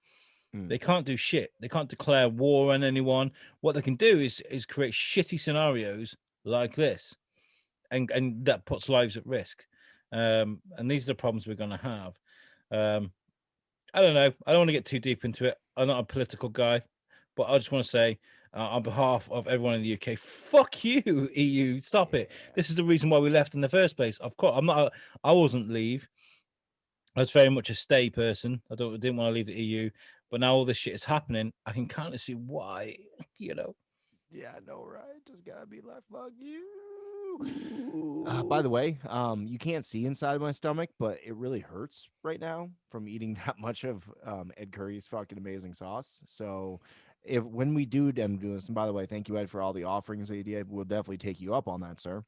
They can't do shit. They can't declare war on anyone. What they can do is create shitty scenarios like this, and that puts lives at risk. And these are the problems we're going to have. I don't know. I don't want to get too deep into it. I'm not a political guy, but I just want to say, on behalf of everyone in the UK, fuck you, EU. Stop it. This is the reason why we left in the first place. Of course, I wasn't leave. I was very much a stay person. Didn't want to leave the EU, but now all this shit is happening. I can kind of see why, you know. Yeah, I know, right? Just gotta be like, fuck you. By the way, you can't see inside of my stomach, but it really hurts right now from eating that much of Ed Currie's fucking amazing sauce. So when we do end this, and by the way, thank you, Ed, for all the offerings that you did. We'll definitely take you up on that, sir.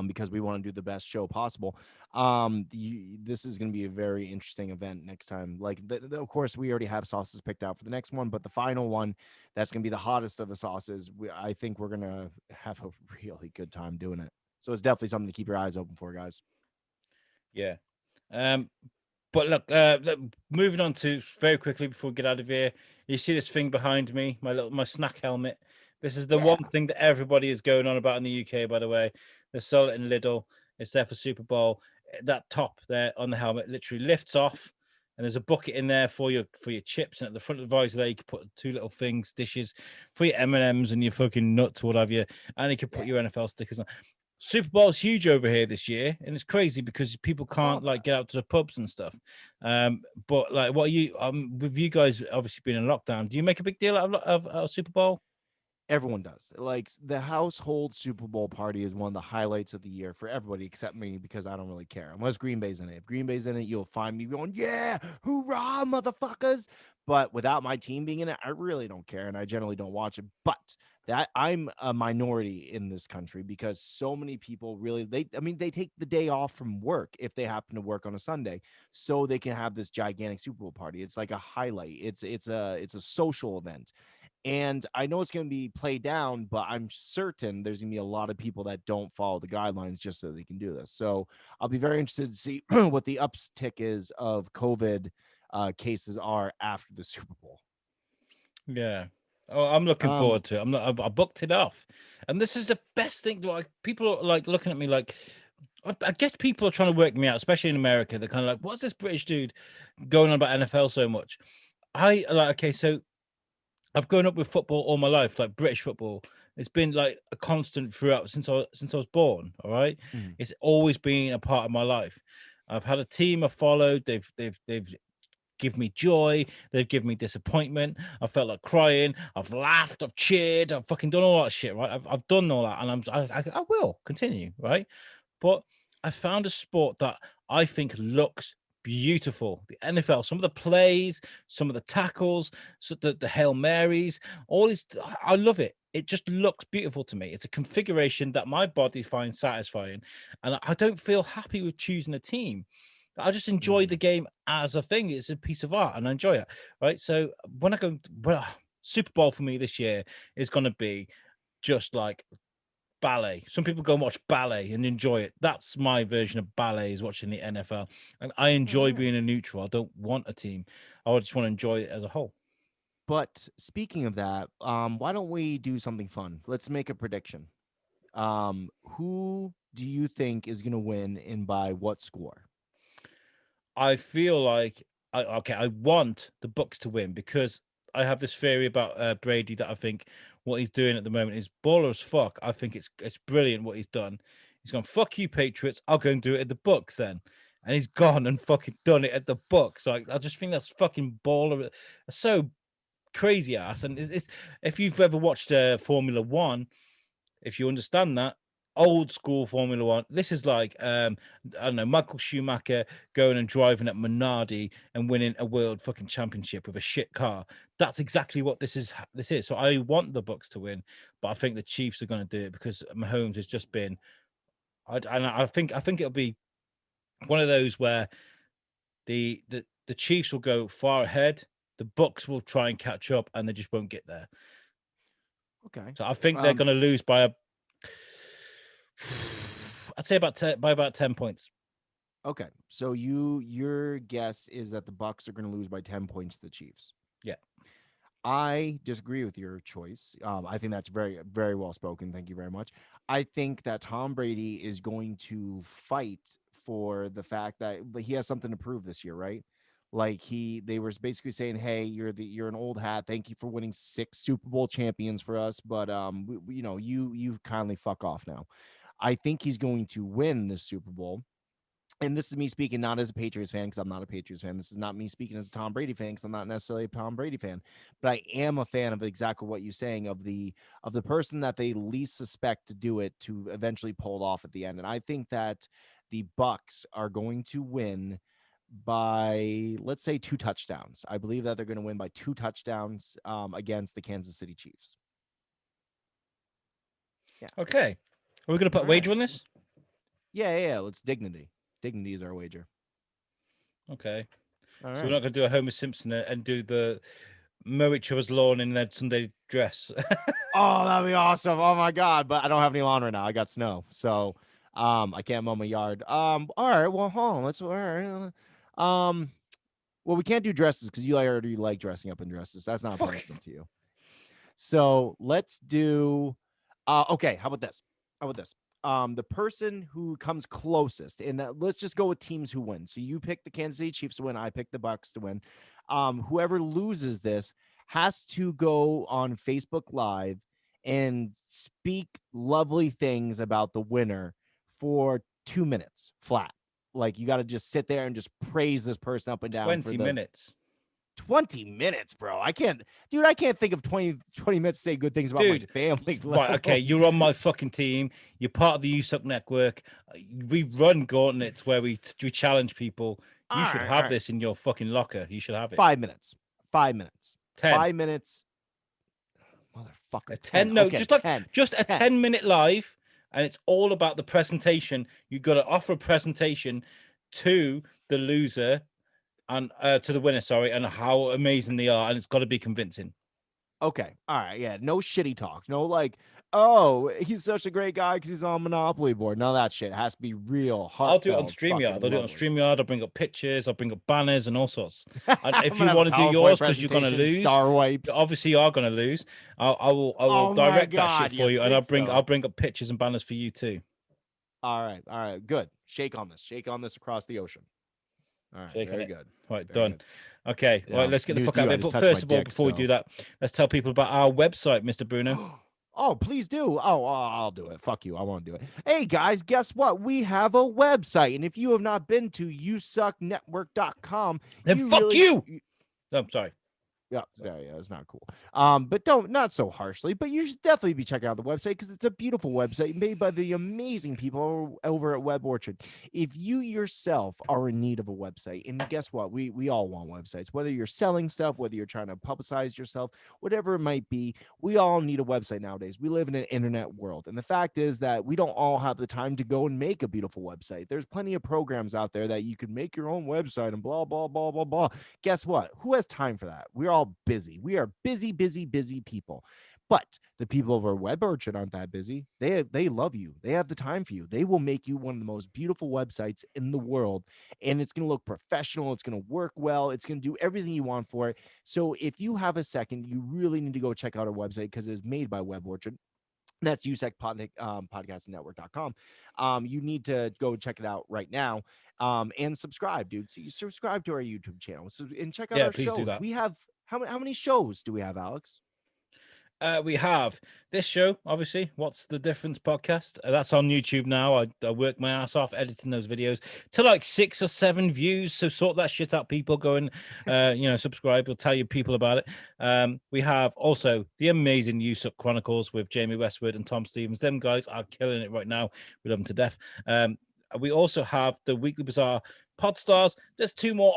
Because we want to do the best show possible. This is going to be a very interesting event next time. Like, of course, we already have sauces picked out for the next one, but the final one, that's going to be the hottest of the sauces. I think we're going to have a really good time doing it. So it's definitely something to keep your eyes open for, guys. Yeah. But look, moving on to very quickly before we get out of here, you see this thing behind me, my snack helmet. This is the one thing that everybody is going on about in the UK, by the way. They sell it in Lidl. It's there for Super Bowl. That top there on the helmet literally lifts off, and there's a bucket in there for your chips. And at the front of the visor there, you can put two little dishes for your M&Ms and your fucking nuts, what have you. And you can put your NFL stickers on. Super Bowl's huge over here this year, and it's crazy because people can't get out to the pubs and stuff. But like, what are you with you guys obviously being in lockdown? Do you make a big deal out of Super Bowl? Everyone does. Like, the household Super Bowl party is one of the highlights of the year for everybody except me, because I don't really care. Unless Green Bay's in it. If Green Bay's in it, you'll find me going, yeah, hoorah, motherfuckers. But without my team being in it, I really don't care, and I generally don't watch it. But that I'm a minority in this country, because so many people really, they take the day off from work if they happen to work on a Sunday, so they can have this gigantic Super Bowl party. It's like a highlight. It's a social event. And I know it's going to be played down, but I'm certain there's going to be a lot of people that don't follow the guidelines just so they can do this. So I'll be very interested to see what the uptick is of COVID cases are after the Super Bowl. Yeah. Oh, I'm looking Um, forward to it. I booked it off, and this is the best thing. Like people are like looking at me like, I guess people are trying to work me out, especially in America. They're kind of like, "What's this British dude going on about NFL so much?" I like, okay, so I've grown up with football all my life, like British football. It's been like a constant throughout since I was born. All right, mhm. it's always been a part of my life. I've had a team I followed. They've give me joy. They've given me disappointment. I felt like crying. I've laughed. I've cheered. I've fucking done all that shit. Right. I've done all that, and I will continue. Right. But I found a sport that I think looks beautiful. The NFL, some of the plays, some of the tackles, so the Hail Marys, all these, I love it. It just looks beautiful to me. It's a configuration that my body finds satisfying. And I don't feel happy with choosing a team. I just enjoy the game as a thing. It's a piece of art and I enjoy it. Right. So when I go, well, Super Bowl for me this year is going to be just like ballet. Some people go and watch ballet and enjoy it. That's my version of ballet, is watching the NFL. And I All enjoy right. being a neutral. I don't want a team. I just want to enjoy it as a whole. But speaking of that, why don't we do something fun? Let's make a prediction. Who do you think is going to win and by what score? I feel like I want the Bucks to win because I have this theory about Brady that I think what he's doing at the moment is baller as fuck. I think it's brilliant what he's done. He's gone, fuck you, Patriots. I'll go and do it at the Bucks then. And he's gone and fucking done it at the Bucks. Like I just think that's fucking baller. So crazy ass. And it's if you've ever watched Formula One, if you understand that old school Formula One, this is like I don't know, Michael Schumacher going and driving at Minardi and winning a world fucking championship with a shit car. That's exactly what this is. This is. So I want the Bucks to win, but I think the Chiefs are going to do it because Mahomes has just been. And I think it'll be one of those where the Chiefs will go far ahead. The Bucks will try and catch up, and they just won't get there. Okay. So I think they're going to lose by a. I'd say by about 10 points. Okay. So your guess is that the Bucks are going to lose by 10 points to the Chiefs. Yeah. I disagree with your choice. I think that's very, very well spoken. Thank you very much. I think that Tom Brady is going to fight for the fact that he has something to prove this year, right? Like they were basically saying, "Hey, you're an old hat. Thank you for winning 6 Super Bowl champions for us, but you kindly fuck off now." I think he's going to win this Super Bowl. And this is me speaking not as a Patriots fan because I'm not a Patriots fan. This is not me speaking as a Tom Brady fan because I'm not necessarily a Tom Brady fan. But I am a fan of exactly what you're saying of the person that they least suspect to do it to eventually pull it off at the end. And I think that the Bucks are going to win by, let's say, 2 touchdowns. I believe that they're going to win by 2 touchdowns against the Kansas City Chiefs. Yeah. Okay. Are we going to put a wager on this? Yeah. Let's dignity. Dignity is our wager. Okay. All So right. we're not going to do a Homer Simpson and do the mow each other's lawn in their Sunday dress. Oh, that'd be awesome. Oh my god. But I don't have any lawn right now. I got snow. So I can't mow my yard. All right, well, hold on. Let's all right. Well, we can't do dresses because you already like dressing up in dresses. That's not a Fuck. punishment to you. So let's do okay, how about this? How about this? The person who comes closest, and let's just go with teams who win. So you pick the Kansas City Chiefs to win, I pick the Bucks to win. Whoever loses this has to go on Facebook Live and speak lovely things about the winner for 2 minutes flat. Like you got to just sit there and just praise this person up and down 20 minutes. 20 minutes, bro. I can't think of 20 minutes to say good things about my family. Right, okay, you're on my fucking team. You're part of the USUK network. We run gauntlets where we challenge people. You should have this in your fucking locker. You should have it. 5 minutes. 5 minutes. 10. 5 minutes. Motherfucker. A 10. 10. No, Okay, just like 10. just a 10-minute live, and it's all about the presentation. You got to offer a presentation to the loser and to the winner, sorry, and how amazing they are, and it's got to be convincing. Okay. All right. Yeah. No shitty talk. No, like, oh, he's such a great guy because he's on Monopoly board. Now that shit has to be real. I'll do it on Heartfelt, StreamYard. I'll do it on lovely. StreamYard. I'll bring up pictures. I'll bring up banners and all sorts. And I'm if you gonna have a want to do PowerPoint yours because you're gonna presentation, lose, star wipes. obviously you are gonna lose. I will Oh my direct that God, shit for you you, and think I'll so? bring up pictures and banners for you too. All right, good. Shake on this across the ocean. All right, Shaking very it. good. Right, Very done. good. Okay, Yeah, right, let's get the news fuck to out you, of I it. just But touched my first of all, dick, before we so. do that, let's tell people about our website, Mr. Bruno. Oh, please do. Oh, I'll do it. Fuck you. I won't do it. Hey, guys, guess what? We have a website. And if you have not been to USUKnetwork.com, Then fuck you. No, I'm sorry. Yeah, it's not cool. But not so harshly, but you should definitely be checking out the website because it's a beautiful website made by the amazing people over at Web Orchard. If you yourself are in need of a website, and guess what? We all want websites, whether you're selling stuff, whether you're trying to publicize yourself, whatever it might be, we all need a website nowadays. We live in an internet world. And the fact is that we don't all have the time to go and make a beautiful website. There's plenty of programs out there that you can make your own website and blah, blah, blah, blah, blah. Guess what? Who has time for that? We're all busy. We are busy people. But the people over Web Orchard aren't that busy. They love you. They have the time for you. They will make you one of the most beautiful websites in the world, and it's going to look professional. It's going to work well. It's going to do everything you want for it. So if you have a second, you really need to go check out our website because it's made by Web Orchard. That's USUKpodcastnetwork.com. You need to go check it out right now and subscribe, dude. So you subscribe to our YouTube channel and check out our please shows. do that. We have how many shows do we have, Alex? We have this show, obviously. What's the Difference podcast? That's on YouTube now. I work my ass off editing those videos to like 6 or 7 views. So sort that shit out, people. Go and subscribe. We'll tell you people about it. We have also the amazing USUK Chronicles with Jamie Westwood and Tom Stevens. Them guys are killing it right now. We love them to death. We also have the Weekly Bazaar Podstars. There's two more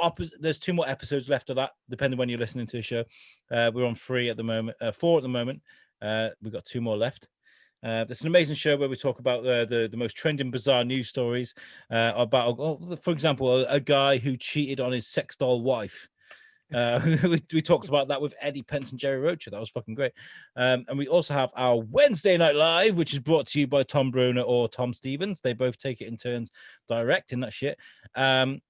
episodes left of that, depending when you're listening to the show. We're on 4 at the moment. We've got 2 more left. It's an amazing show where we talk about the most trending bizarre news stories about, for example, a guy who cheated on his sex doll wife. We talked about that with Eddie Pence and Jerry Rocha. That was fucking great. And we also have our Wednesday Night Live, which is brought to you by Tom Bruner or Tom Stevens. They both take it in turns directing that shit. And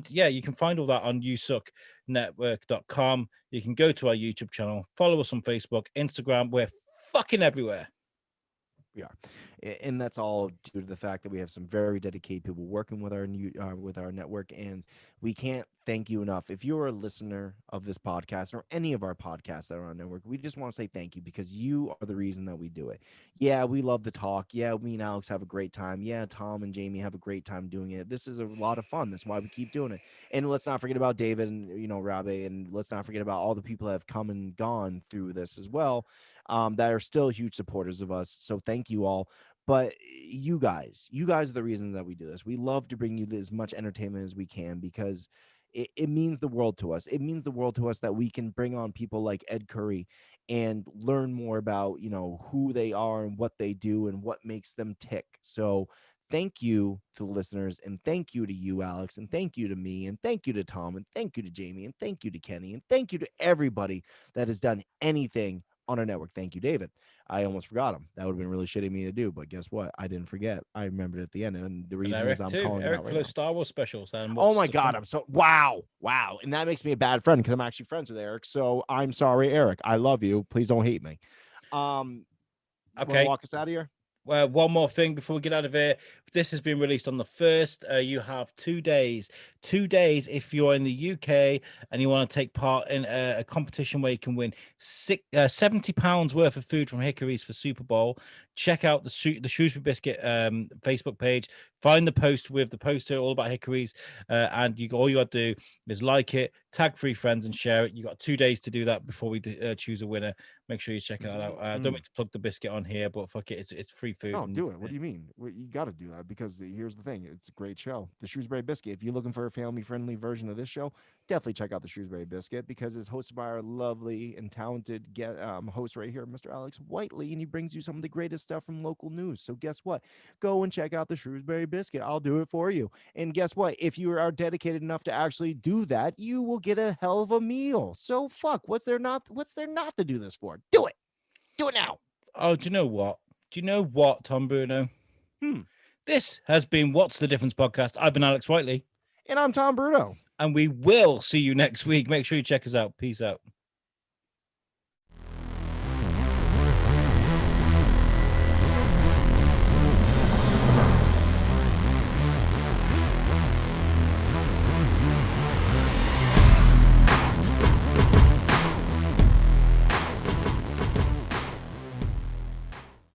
yeah, you can find all that on USUKnetwork.com. You can go to our YouTube channel, follow us on Facebook, Instagram. We're fucking everywhere. We are, and that's all due to the fact that we have some very dedicated people working with our network, and we can't thank you enough. If you're a listener of this podcast or any of our podcasts that are on network, we just want to say thank you because you are the reason that we do it. Yeah, we love the talk. Yeah, me and Alex have a great time. Yeah, Tom and Jamie have a great time doing it. This is a lot of fun. That's why we keep doing it. And let's not forget about David and Rabe, and let's not forget about all the people that have come and gone through this as well. That are still huge supporters of us. So thank you all. But you guys are the reason that we do this. We love to bring you as much entertainment as we can because it means the world to us. It means the world to us that we can bring on people like Ed Currie and learn more about, who they are and what they do and what makes them tick. So thank you to the listeners, and thank you to you, Alex, and thank you to me, and thank you to Tom, and thank you to Jamie, and thank you to Kenny, and thank you to everybody that has done anything on our network. Thank you, David. I almost forgot him. That would have been really shitty of me to do, but guess what? I didn't forget. I remembered at the end, and the reason is I'm calling Eric it out for right those now. Star Wars specials. And oh my God, I'm so wow, and that makes me a bad friend because I'm actually friends with Eric. So I'm sorry, Eric. I love you. Please don't hate me. Okay, walk us out of here. Well, one more thing before we get out of here. This has been released on the 1st. You have 2 days. 2 days if you're in the UK and you want to take part in a competition where you can win £70 worth of food from Hickory's for Super Bowl. Check out the Shrewsbury Biscuit Facebook page. Find the post with the poster all about Hickory's, and all you got to do is like it, tag 3 friends, and share it. You got 2 days to do that before we choose a winner. Make sure you check it out. Don't mean to plug the biscuit on here, but fuck it, it's free food. No, do it. What do you mean? You got to do that because here's the thing: it's a great show. The Shrewsbury Biscuit. If you're looking for a family-friendly version of this show, definitely check out the Shrewsbury Biscuit because it's hosted by our lovely and talented host right here, Mr. Alex Whiteley, and he brings you some of the greatest stuff from local news. So guess what? Go and check out the Shrewsbury Biscuit. I'll do it for you. And guess what? If you are dedicated enough to actually do that, you will get a hell of a meal. So fuck, what's there not to do this for? Do it. Do it now. Oh, do you know what? Do you know what, Tom Bruno? Hmm. This has been What's the Difference podcast. I've been Alex Whiteley. And I'm Tom Bruno. And we will see you next week. Make sure you check us out. Peace out.